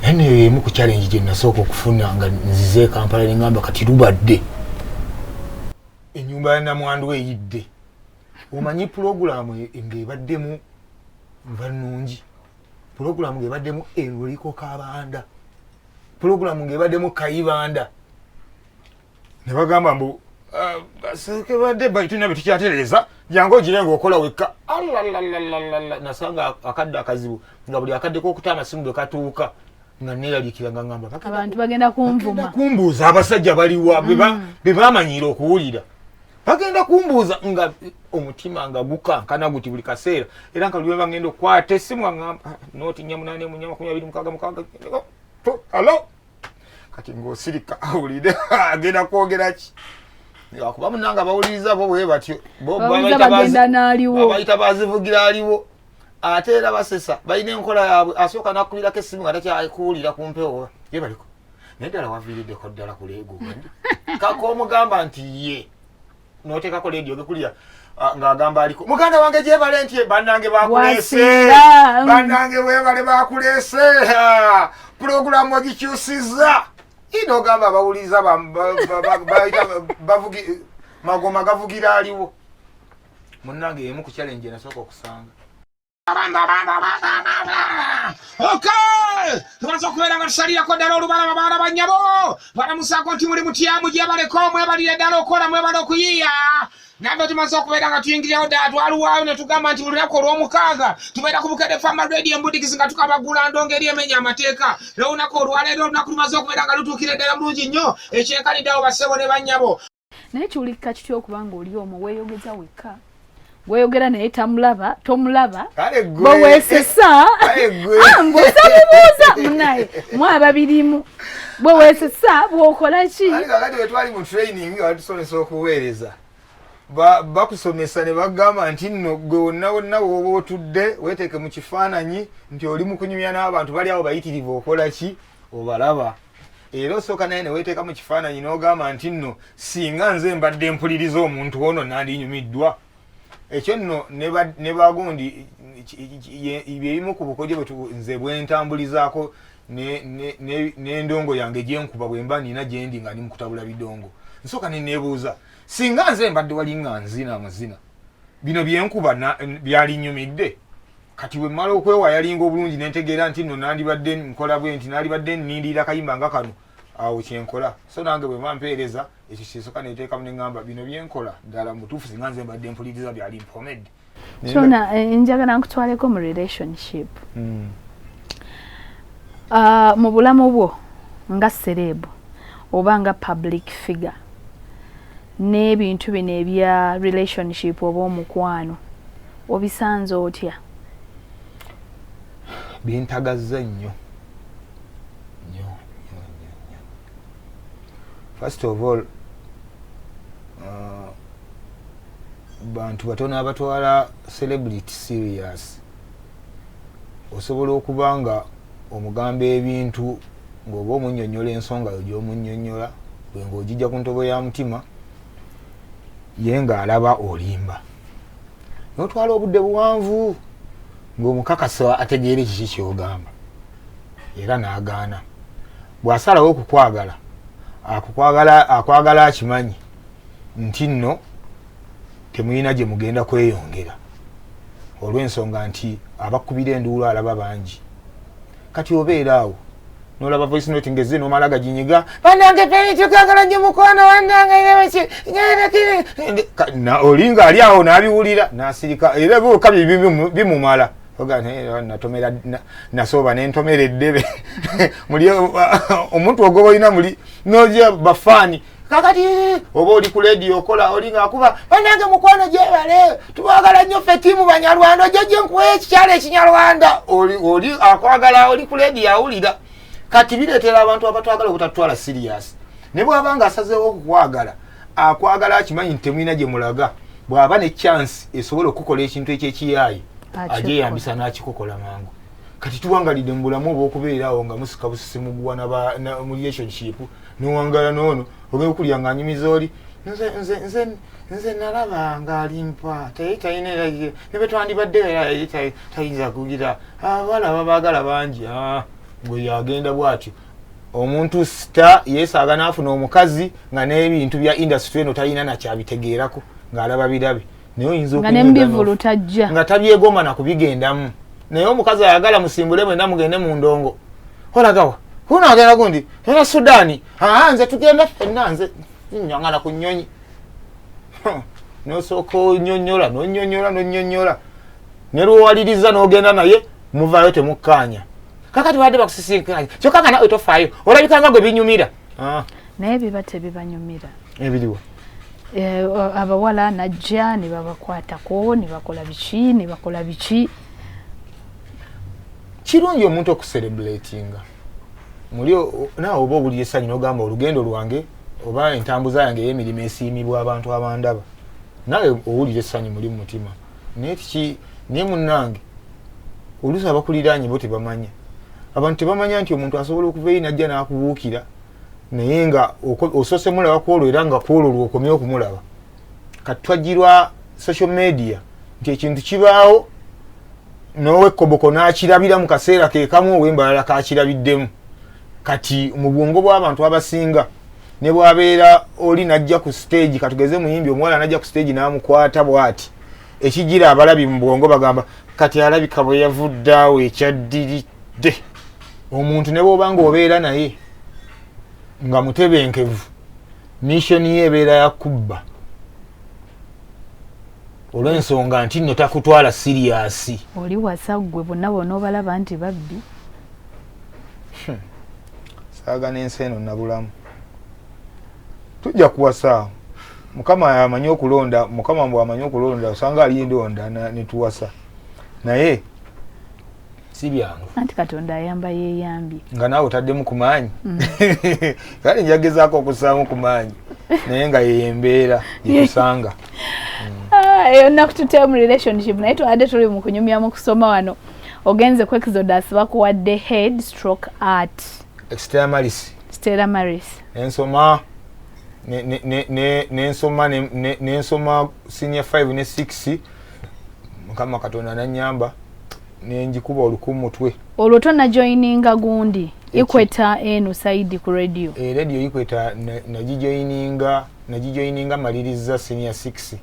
naye neyo emu ku challenge gye nasooka okufuna nga nzize Kampala ne ŋŋamba kati lubadde ennyumba ya namwandu eyidde omanyi pulogulaamu ng'ebaddemu nvanungi pulogulaamu ng'ebaddemu enroliko Kabanda pulogulaamu ng'ebaddemu Kayibanda ne bagamba mbu basooke badde tulina bye tukyatereeza jangu ogire ng'okola wekka nasanga akadde akazibu nga buli akadde k'okuta amasimu bwe katuuka nga neeraliikira nga ŋŋamba abantu bagenda kunvuma kumbuuza abasajja baliwa be bamanyiira okuwulira bagenda kumbuuza nga omutima nga gukankana guti buli kaseera era nga lwe bagenda okukwata essimu aŋŋamba nooti 48 alo kati ng'osirika awulire agenda kwogera ki kuba munanga bawuliriza bo bwe batyo babayita bazivugira aliwo ate era basesa balina enkola yaabwe asooka nakubirako essimu nga takyakuwulira ku mpewo ye baliko naye ddala waviiriddeko ddala ku leego kakoomugamba nti ye n'oteekako leediyo gekulya ng'agamba aliko muganda wange gyebale nti bannange bakuleese bannange webale bakuleese pulogulaamu wagikyusizza inogamba bawuliriza magoma gavugira aliwo munnange emu ku challenge nasooka okusanga okay tumaze okubeera nga tusalirako ddala olubalama baana bannyabo balamusako nti muli mutyamu gye baleko mwebalire ddala okukola mwebala okuyiiya nabbe tumaze okubeera nga tuyingirirawo ddala twaluwaayo ne tugamba nti lunaku olw'omukaaga tubeera ku Bukedde Farmer Radio Mbudikisi nga tukabagula ndongo eri emenya amateeka olunaku olwaleero olunaku lumaze okubeera nga lutuukire ddala bulungi nnyo ekyenkaniddeawo bassebo ne bannyabo naye kiwulikika kitya okuba ng'oli omwo weeyogeza wekka weeyogera naye tomulaba bwe weesesa mbwosamubuuza munaye mwaba birimu bwe weesesa bw'okola ki kakati bwe twali mu training nga batusomesa okuweereza bakusomesa ne bagamba nti nno gwe wonna wooba otudde weeteeke mu kifaananyi nti oli mu kunyumya n'abantu bali awo bayitirivu okola ki obalaba era osooka naye ne weeteeka mu kifaananyi n'ogamba nti nno singa nze mbadde mpuliriza omuntu ono nandinyumiddwa ekyo nno ne bagundi byebimu ku bukodyo nze bwentambulizaako n'endongo yange gyenkuba bwe mba nina gyendi nga ndi mu kutabula bidongo nsooka ne neebuuza singa nze mbadde wali nga nzina amazina bino byenkuba byalinyumidde kati bwe mmala okwewayalinga obulungi nentegeera nti nno nandibadde nkola bwe nti nandibadde nnindirira kayimba nga kano awo kyenkola so nange bwe mampeereza ekyo kyesooka neteekamu neŋŋamba bino byenkola ddala mutuufu singa nze mbadde mpuliriza byali mpomedde kyona njagala nkutwaleko mu relationship mu bulamu bwo nga serebu oba nga public figure n'ebintu bino ebya relationship oba omukwano obisanze otya bintagazza nnyo first of all bantu batono abatwala celebrity serious osobola okuba nga omugamba ebintu ng'oba omunnyonnyola ensonga yo gy'omunnyonnyola bwe ng'ogijja ku ntobo ya mutima ye ng'alaba olimba n'otwala obudde buwanvu ng'omukakasa ategeera ekiki ky'ogamba era n'agaana bw'asalawo okukwagala akwagala akimanyi nti nno temuyina gye mugenda kweyongera olw'ensonga nti abakubira enduulu alaba bangi kati obeera awo n'olaba voice note ngeze n'omala gaginyiga bannange penitukwagala nnyo mukwano wannange olinga ali awo n'abiwulira n'asirika era byoka bimumala natomera nasooba nentomera eddebe muli omuntu ogoba olina muli n'ogya bafaani kakati oba oli ku leediyo okola oli ng'akuba bannange mukwano gyebale tubagala nnyo ffe ttiimu banyarwanda ojjojje nkuwa ekikyalo ekinyarwanda oli akwagala oli ku leediyo awulira kati bireetera abantu abatwagala obutatwala serious ne bw'aba nga asazeewo okukwagala akwagala akimanyi nti temulina gye mulaga bw'aba ne chance esobola okukola ekintu ekyekiyaayi agyeyambisa n'akikukola mangu kati tuwangalidde mu bulamu oba okubeerawo nga musika busisi muguwa mu relationship niwangala n'ono ogenda okulya nga anyumiza oli nze nalaba ng'alimpa talina ne bwe twandibadde tayinza kugira abawala babaagala bangi gwe yagenda bw'atyo omuntu sita yeesaaga n'afuna omukazi nga n'ebintu bya industry eno talina nakyabitegeerako ng'alaba birabe naye oyinza nga tabyegomba nakubigendamu naye omukazi ayagala musimbule mwenda mugende mu ndongo olagawa kunaagenda gundi era Sudaani nze tugenda ffenna nze nyangana ku nnyonyi nosooka onyonnyola nonyonnyola ne lwowaliriza n'ogenda naye muvaayo temukkaanya kakati badde bakusisinkanya kyokka nga nawe tofaayo olabikanga gwe binyumira naye biba tebibanyumira ebiriwa abawala najja ne babakwatako ne bakola biki kirungi omuntu okucelebratinga muli naawe oba owulira essanyu n'ogamba olugendo lwange oba entambuza yange ey'emirimu esiimibwa abantu abandaba nawe owulira essanyu muli mu mutima naye munnange oluusi abakuliraanye bo tebamanya abantu tebamanya nti omuntu asobola okuva eyi najja n'akubuukira naye nga osoose mulaba kwolwo era nga kwolwo lwokomye okumulaba kati twajjirwa social media nti ekintu kibaawo nowe koboko n'akirabira mu kaseera ke kamu ow'embalala kakirabiddemu kati mu bwongo bw'abantu abasinga ne bwabeera oli najja ku stage katugeze muyimbi omuwala najja ku stage n'amukwata bw'ati ekigira abalabi mu bwongo bagamba kati alabika bwe yavudde awo ekyaddiridde omuntu ne bw'obanga obeera naye nga mutebenkevu mission ye ebeera yakubba olw'ensonga nti nno takutwala siriyasi. Oli wasa ggwe bonna bona obalaba nti babbi. Saaga n'ensi eno nabulamu. Tujja kuwasa. Mukama amanyi okulonda, Mukama bw'amanyi okulonda osanga ali ndonda ne tuwasa. Naye si byangu. Anti Katonda ayamba yeeyambye. Nga naawe otaddemu ku maanyi. Kale njagezaako okusaamu ku maanyi. Naye nga yeyembeera yekusanga. Eyo nnaku tutemu relationship naye twadde tuli mu kunyumyamu kusoma wano. Ogenze ku Exodus bakuwadde head stroke art. Stella Maris. Stella Maris. Ensoma nensoma senior 5 ne 6 Mukama Katonda nanyamba nenjikuba olukumu mutwe. Olwo tonna joininga gundi Equator eno side ku radio. Radio Equator nagijoininga maliriza senior 6.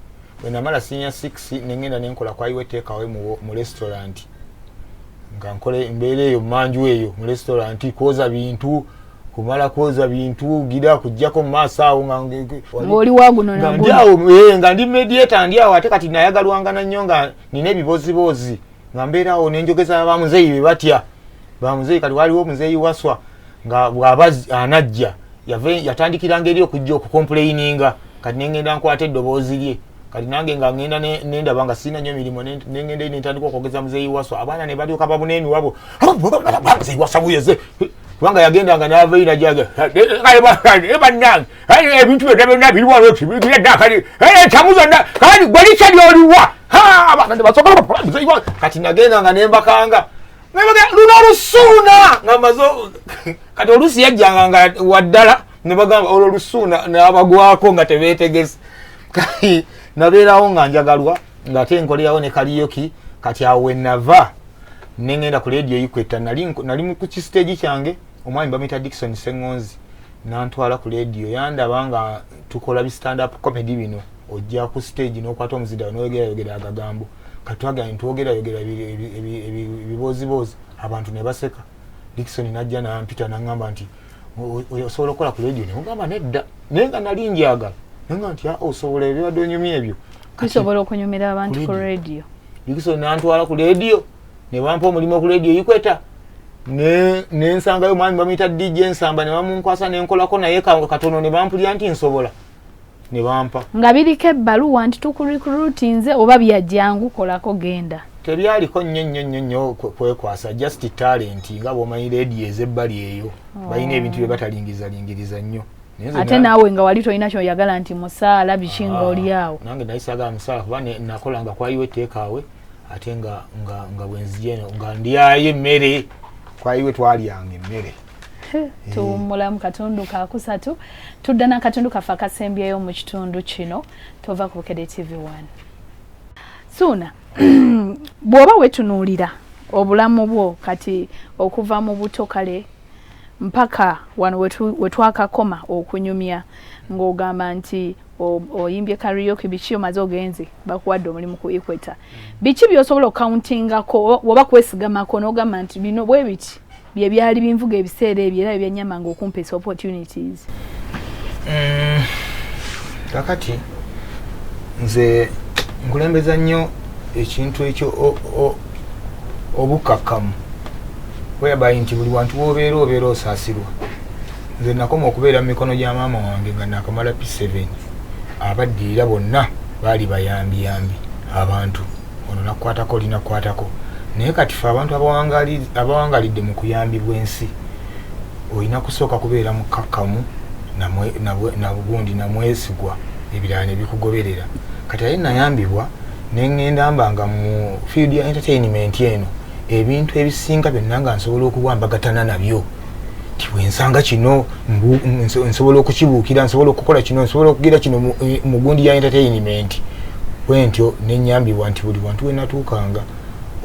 When amala senior 6 nengenda nenkola kwa iwe take away mu restaurant. Nga nkole mbere eyo manju eyo mu restaurant koza bintu kumala koza bintu gira kujjako maaso awo nga oli waguno na nga ndi mediator ndi awo ate kati nayagalwanga na nnyonga nina ebibozibozi nga mbeera awo nenjogeza ba muzeeyi be batya ba muzeeyi kati waliwo muzeeyi waswa nga bw'abazi anajja yatandikiranga eri okujja okucomplaininga kati nengenda nkwata eddoboozi lye kati nange nga ngenda nendaba nga sina nnyo mirimu nengenda nentandika okwogeza muzeeyi waswa abaana ne balyoka babunemi wabo muzeeyi waswa buyeze kubanga yagendanga n'aveera jaga bannange ebintu byonna biriwano tibiradakali tamuzonna kali gwalica lyoliwa kati nagendanga nembakanga luno olusuuna nga mazo kati olusi yajjanga nga waddala ne bagamba olwo olusuuna n'abagwako nga tebeetegese kati nabeerawo nga njagalwa ng'ate nkolerawo ne kaliyoki kati awo wenava nengenda ku radio Equator nali ku kistage kyange omwami bamita Dickson Sengonzi nantwala ku radio yandaba nga tukola bi stand up comedy bino ojja ku stage n'okwata omuzida n'oyogera agagambo katwaga ntwogera ebibozibozi abantu ne baseka. Dickson najja nampita nangamba nti osobola okukola ku radio ne ngamba nedda nenga nali njagala nenga nti osobola ebibadde onyumya ebyo kusobola okunyumira abantu ku radio. Dickson nantwala ku radio ne bampa omulimu ku radio Equator nensangayo mwami bamuyita DJ Nsamba ne bamunkwasa nenkolako naye katono ne bampulya nti nsobola ne bampa nga biriko ebbaluwa nti tukurecruitinze oba byajjangu kolako genda. Tebyaliko nnyo kwekwasa just talent nga bw'omanyi radio ezebbali eyo balina ebintu bye batalingiriza nnyo. Ate naawe nga wali tolina kyoyagala nti musaala bikinga oli awo. Nange nayisagala musaala kuba nakolanga kwa iwe teekaawe ate nga bwenzijeno nga ndyayo emmere kwa iwe twalyanga emmere. Tuwummulamu katundu kakusatu tudda na katundu kafa kasembyeyo mu kitundu kino tova ku Bukedde TV1. Suuna bw'oba wetunuulira obulamu bwo kati okuva mu buto kale mpaka wano wetwakakoma okunyumya ng'ogamba nti oyimbye karaoke biki omaze ogenze bakuwadde omulimu ku Equator biki by'osobola okukauntingako oba kwesigamako n'ogamba nti bino bwe biti bye byali binvuga ebiseera ebyo era byanyamanga okumpesa opportunities. Kakati nze nkulembeza nnyo ekintu ekyo obukakamu whereby nti buli wantu wobeera osaasirwa. Nze nakoma okubeera mu mikono gya maama wange nga nakamala P7 abaddirira bonna baali bayambi abantu ono nakwatako linakwatako naye kati fe abantu abawangalidde mu kuyambibwa ensi olina kusooka kubeera mukakamu nabugundi namwesigwa ebirala ne bikugoberera. Kati aye nayambibwa nengenda mbanga mu field ya entertainment eno ebintu ebisinga byonna nga nsobola okuwambagatana nabyo tiwensanga kino nsobola okukibuukira nsobola okukola kino nsobola okugira kino mu gundi ya entertainment bwentyo nenyambibwa nti buli wantu wenatuukanga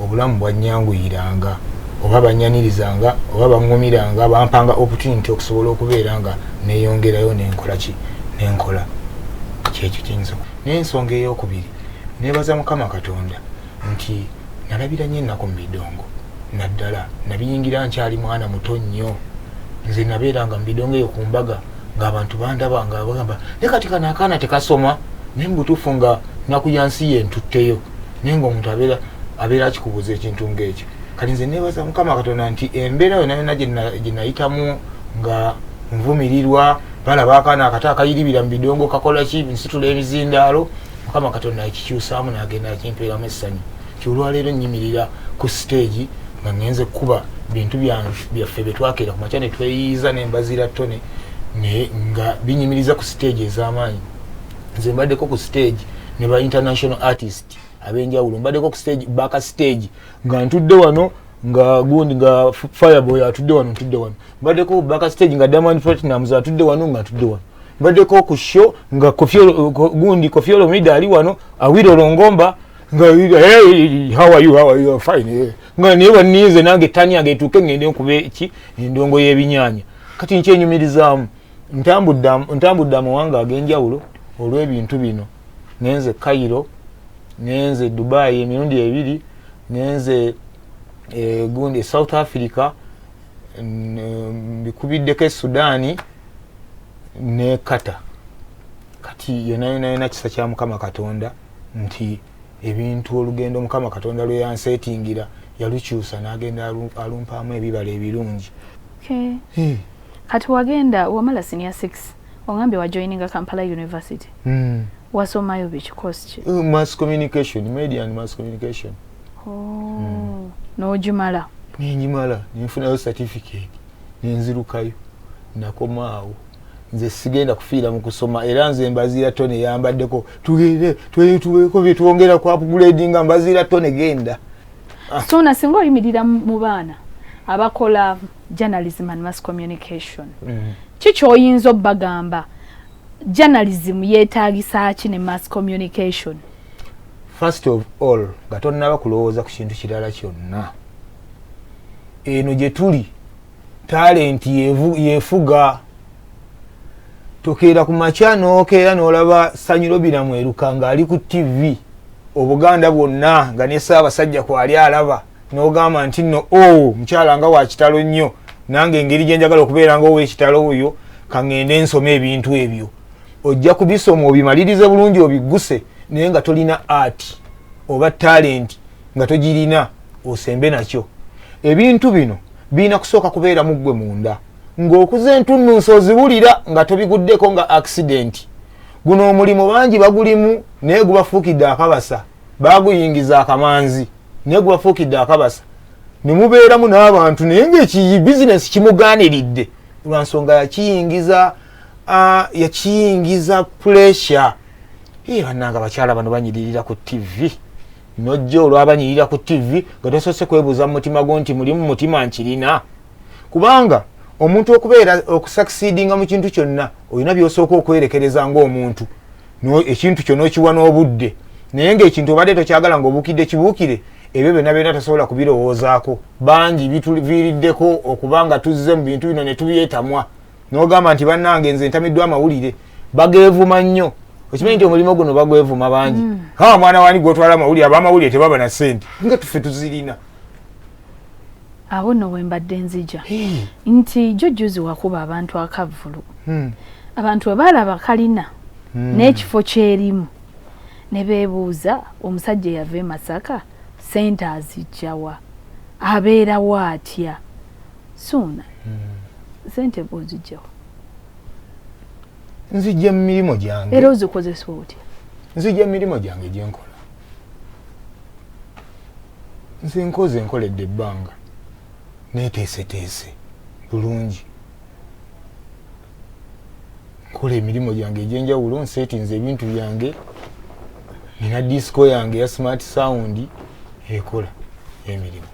obulamu bwanyanguyiranga oba banyanirizanga oba baŋŋumiranga bampanga opportunity okusobola okubeera nga neyongerayo nenkola kyekyo kyenso. N'ensonga ey'okubiri nebaza Mukama Katonda nti nalabira nnyo ennaku mu bidongo naddala nabiyingira nkyali mwana muto nnyo nze nabeeranga mbidongeyo ku mbaga ng'abantu bandaba nga bagamba ne kati kano akaana tekasoma naye mubutuufu nga naku yansi ye ntutteyo naye ng'omuntu abeera akikubuuza ekintu ng'ekyo kati nze neebaza mukama katonda nti embeera yonna yonna gye nayitamu nga nvumirirwa balaba akaana akata akayiribira mu bidongo kakola ki nsitula emizindaalo mukama katonda akikyusaamu n'agenda akimpeeramu essanyu kyolwaleero nnyimirira ku stage nga ngenze kuba bintu byaffe byetwakeera ku makya ne tweyiiza n'embazira ttone nga binyimiriza ku stage ez'amaanyi nze mbaddeko ku stage ne ba international artist ab'enjawulo mbaddeko ku stage baka stage nga ntudde wano nga gundi nga Fireboy atudde wano ntudde wano mbaddeko baka stage nga Diamond Platnumz atudde wano nga ntudde wano mbaddeko ku show nga Koffi Olomide ali wano Awilo Longomba nga hey how are you fine nga niye wanize nange tani agetuke ngende nkube ki endongo y'ebinyanya kati nkyenyumirizaamu ntambudda amawanga ag'enjawulo olw'ebintu bino ngenze Cairo ngenze Dubai emirundi 2 ngenze gundi South Africa bikubiddeko Sudani ne Qatar kati yona kisa kya Mukama Katonda nti ebintu olugendo Mukama Katonda lwe yansetingira yalukyusa n'agenda alumpaamu ebibala ebirungi. Kati wagenda wamala senior 6 ongambye wa joininga Kampala University. Wasomayo biki course ki? Mass communication, media and mass communication. N'ogimala? Ninjimala, ninfunayo certificate, ninzirukayo, nakomaawo. Nze sigenda kufiira mu kusoma era nze mbazira ttone yambaddeko tugende tuweeko bye twongera ku upgrading nga mbazira ttone genda. So nasinga oyimirira mu baana abakola journalism and mass communication. Kiki oyinza obbagamba journalism yeetaagisa ki ne mass communication? First of all, nga tonnaba kulowooza ku kintu kirala kyonna. Eno gye tuli talent yefuga. Tokeera ku makya n'okeera n'olaba Sanyirobira Mweruka ng'ali ku TV Obuganda bwonna nga ne Ssaabasajja kwali alaba n'ogamba nti nno mukyala nga wa kitalo nnyo nange engeri gye njagala okubeera nga ow'ekitalo oyo kaŋŋende nsoma ebintu ebyo ojja kubisoma obimalirize bulungi obigguse naye nga tolina art oba talent nga togirina osembe nakyo ebintu bino birina kusooka kubeera mu ggwe munda ng'okuza entunnunsi ozibulira nga tobiguddeko nga accident. Guno omulimo bangi bagulimu naye gubafuukidde akabasa baaguyingiza akamanzi naye gubafuukidde akabasa ne mubeeramu n'abantu naye ng'ekiyi bizinesi kimugaaniridde lwa nsonga yakiyingiza pressure. Bannanga bakyala bano banyiririra ku TV nojja olwabanyirira ku TV nga tosoose kwebuuza mu mutima gwo nti mulimu mutima nkirina kubanga omuntu okubeera okusucceedinga mu kintu kyonna olina by'osooka okwerekereza ng'omuntu ekintu kyo n'okiwa n'obudde naye ng'ekintu obadde tokyagala ng'obuukidde kibuukire ebyo byonna byonna tosobola kubirowoozaako bangi bituviiriddeko okuba nga tuzze mu bintu bino ne tubyetamwa n'ogamba nti bannange nze ntamiddwa amawulire bageevuma nnyo okimanyi nti omulimu guno bagwevuma bangi mwana wani gwotwala amawulire ab'amawulire tebaba na ssente nga tuffe tuzirina. Awo nno bwe mbadde nzija nti jjujjuzi wakuba abantu akavvulu abantu baalaba kalina n'ekifo kyerimu ne beebuuza omusajja yava e Masaka ssente azijjawa abeerawo atya Suuna ssente bw'ozijjawa nzijja mu mirimu gyange era ozikozesa otya? Nzijja mu mirimu gyange gye nkola nze nkoledde ebbanga neeteeseteese bulungi nkola emirimu gyange egy'enjawulo nseetinze ebintu byange nina disco yange ya smart sound ekola emirimu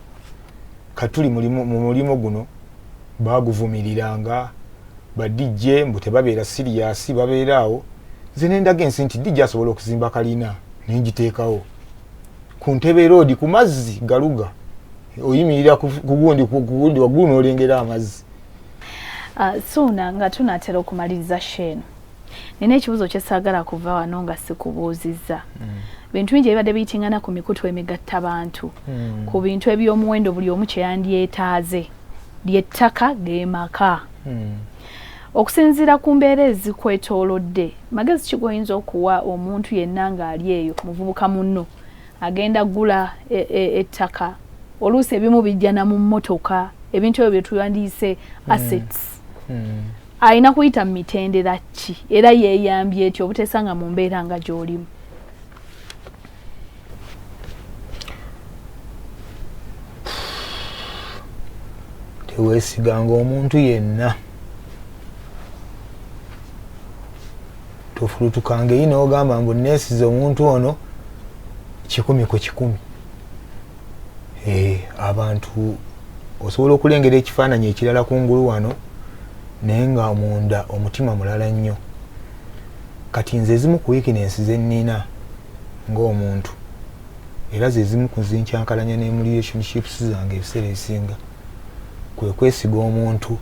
katuli mu mulimu guno baaguvumiriranga ba DJ mbu tebabeera serious babeeraawo nze nendaga ensi nti DJ asobola okuzimba kalina nenjiteekawo ku Ntebe Road ku mazzi galuga oyimirira ku gundi waggulu n'olengera amazzi. Suuna nga tunatera okumaliriza Sheno nina ekibuzo kyesaagala kuva wano nga sikubuuzizza. Bintu bingi ebibadde biyitingana ku mikutu emigatta abantu ku bintu eby'omuwendo buli omu kye yandyetaaze ly'ettaka g'emaka. Okusinziira ku mbeera ezikwetoolodde, magezi ki g'oyinza okuwa omuntu yenna ng'ali eyo muvubuka munno agenda gula ettaka, oluusi ebimu bijjana mu mmotoka, ebintu ebyo bye tuwandiise assets, ayina kuyita mu mitendera ki era yeeyambye etyo obutesanga mu mbeera nga gy'olimu? Teweesiganga omuntu yenna, tofulutukanga eyi n'ogamba mbu neesize omuntu ono 100 ku 100. Abantu osobola okulengera ekifaananyi ekirala kungulu wano naye nga munda omutima mulala nnyo. Kati nze ezimu ku weaknesses ze nnina ng'omuntu era ze zimu ku zinkyankalanya ne mu relationships zange ebiseera ebisinga kwe kwesiga omuntu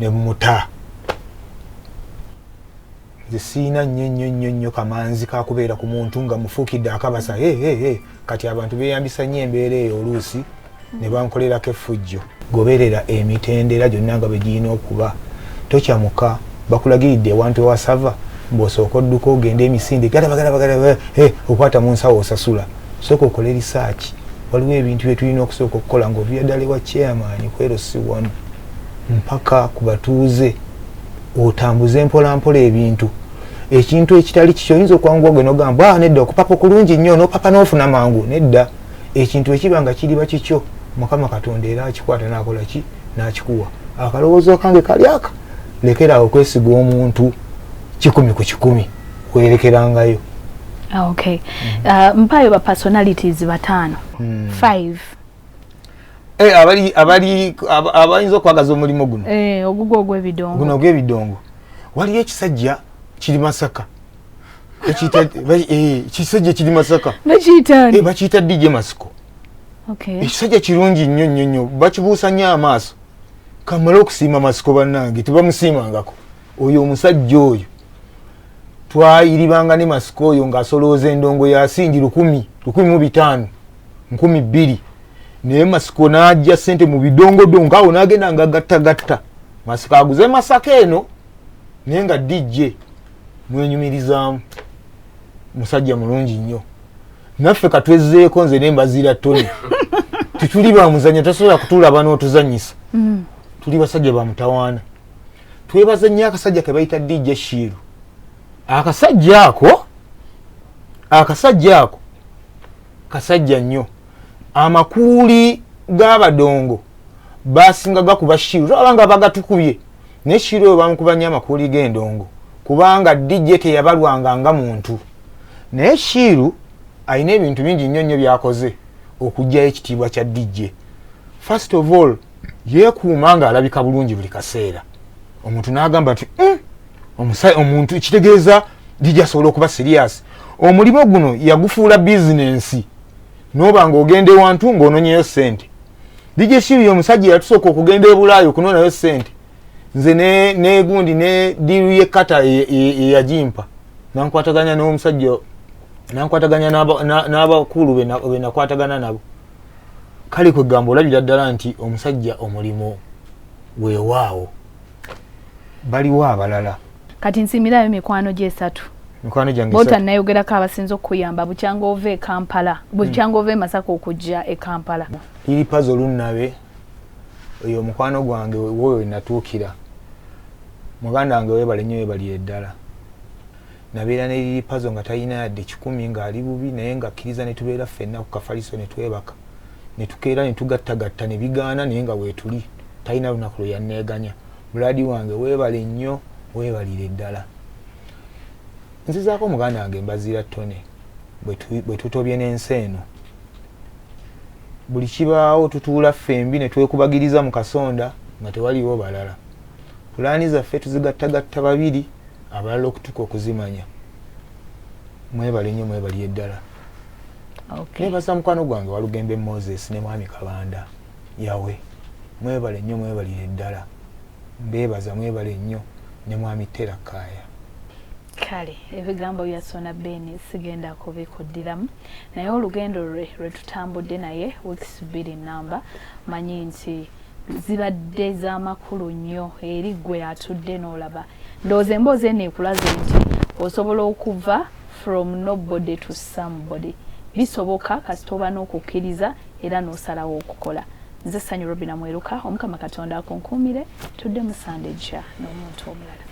ne muta. Nze siina nnyo kamanzi kakubeera ku muntu nga mufuukidde akabasa kati abantu beeyambisa nnyo embeera eyo oluusi ne bankolerako effujjo. Goberera emitendera gyonna nga bwe girina okuba. Tokyamuka bakulagiridde ewantu ewasava bw'osooka odduka ogenda emisinde gala okwata mu nsawo osasula. Sooka okole risaaki. Waliwo ebintu bye tulina okusooka okukola ng'ovira ddala ewa chairman kwero si wano mpaka ku batuuze otambuze mpolampola ebintu. Ekintu ekitali kikyo oyinza okwanguwa ogenda ogamba nedda okupapa kulungi nnyo n'opapa n'ofuna mangu. Nedda, ekintu ekiba nga kiriba kikyo Mukama Katonda era akikwata n'akola ki n'akikuwa. Akalowoozo kange kali aka lekeraawo okwesiga omuntu 100 ku 100 weerekerangayo. Okay. Mpayo ba personalities batano. 5. Abayinza okwagaza omulimu guno. Ogugwo ogw'ebidongo. Guno ogw'ebidongo. Waliyo ekisajja kiri Masaka. Ekisajja kiri Masaka. Bakiyita? Bakiyita DJ Masiko. Okay. Ekisajja kirungi nnyo. Bakibuusa nnyo amaaso. Kamala okusiima Masiko bannange tebamusiimangako. Oyo omusajja oyo twayiribanga ne Masiko oyo ng'asolooza endongo yasingi 1,000, 1,500, 2,000. Naye Masiko n'ajja ssente mu bidongodongo awo n'agenda nga gattagatta. Masiko aguze Masaka eno naye nga DJ mwenyumirizaamu. Musajja mulungi nnyo. Naffe katwezzeeko nze n'embazira Tony. Tetuli bamuzannya tasobola kutulaba n'otuzannyisa. Tuli basajja ba mutawaana. Twebaza nnyo akasajja ke bayita DJ Shiru. Akasajja ako kasajja nnyo. Amakuuli g'abadongo basinga gakuba Shiru abanga bagatukubye. Ne Shiru oyo bamukuba nnyo amakuuli g'endongo kubanga DJ teyabalwanga nga muntu. Naye Shiru alina ebintu bingi nnyo byakoze okugyayo ekitiibwa kya DJ. First of all, yeekuuma nga alabika bulungi buli kaseera. Omuntu n'agamba nti omuntu ekitegeeza DJ asobola okuba serious. Omulimu guno yagufuula bizinensi n'oba ng'ogenda ewantu ng'ononyeyo ssente. DJ Shiru y'omusajja yatusooka okugenda e Bulaaya okunoonayo ssente. Nze n'egundi ne diiru y'ekkata eyagimpa nankwataganya n'omusajja nankwataganya n'abakulu be nakwatagana nabo. Kale kwe gamba olabira ddala nti omusajja omulimu weewaawo. Baliwo abalala. Kati nsimirayo mikwano gye 3. Mikwano gyange bota nayogerako abasinza okuyamba bukyanga ove Kampala, bukyanga ove Masaka okujja e Kampala. Liri puzzle lunnabe oyo mukwano gwange wowe natuukira. Muganda wange webale nnyo webalire ddala. Nabeera ne liri puzzle nga talina yadde 10 ng'ali bubi naye nga akkiriza ne tubeera ffenna ku kafaliso ne twebaka. Ne tukeera ne tugattagatta ne bigaana naye nga weetuli. Talina lunaku lwe yanneeganya. Buladi wange weebale nnyo weebalire ddala. Nzizaako muganda wange Mbazira Tone bwe tutobye n'ensi eno. Buli kibaawo tutuula ffembi ne twekubagiriza mu kasonda nga tewaliwo balala. Pulaani zaffe tuzigattagatta babiri abalala okutuka okuzimanya. Mwebale nnyo mwebalire ddala. Okay. Nebaza mukwano gwange Walugembe Moses ne Mwami Kabanda yawe. Mwebale nnyo mwebalire ddala. Mbebaza mwebale nnyo ne Mwami Terakaaya. kale ebigambo bya Sona Ben sigenda kubikuddiramu naye olugendo lwe tutambudde naye weeks 2 namba manyi nti zibadde z'amakulu nnyo eri gwe atudde n'olaba ndowooza emboozi eno ekulaze nti osobola okuva from nobody to somebody bisoboka kasita oba n'okukkiriza era n'osalawo okukola nze Sanyu Robina Mweruka Omukama Katonda akunkuumire tudde mu Sande Jja n'omuntu omulala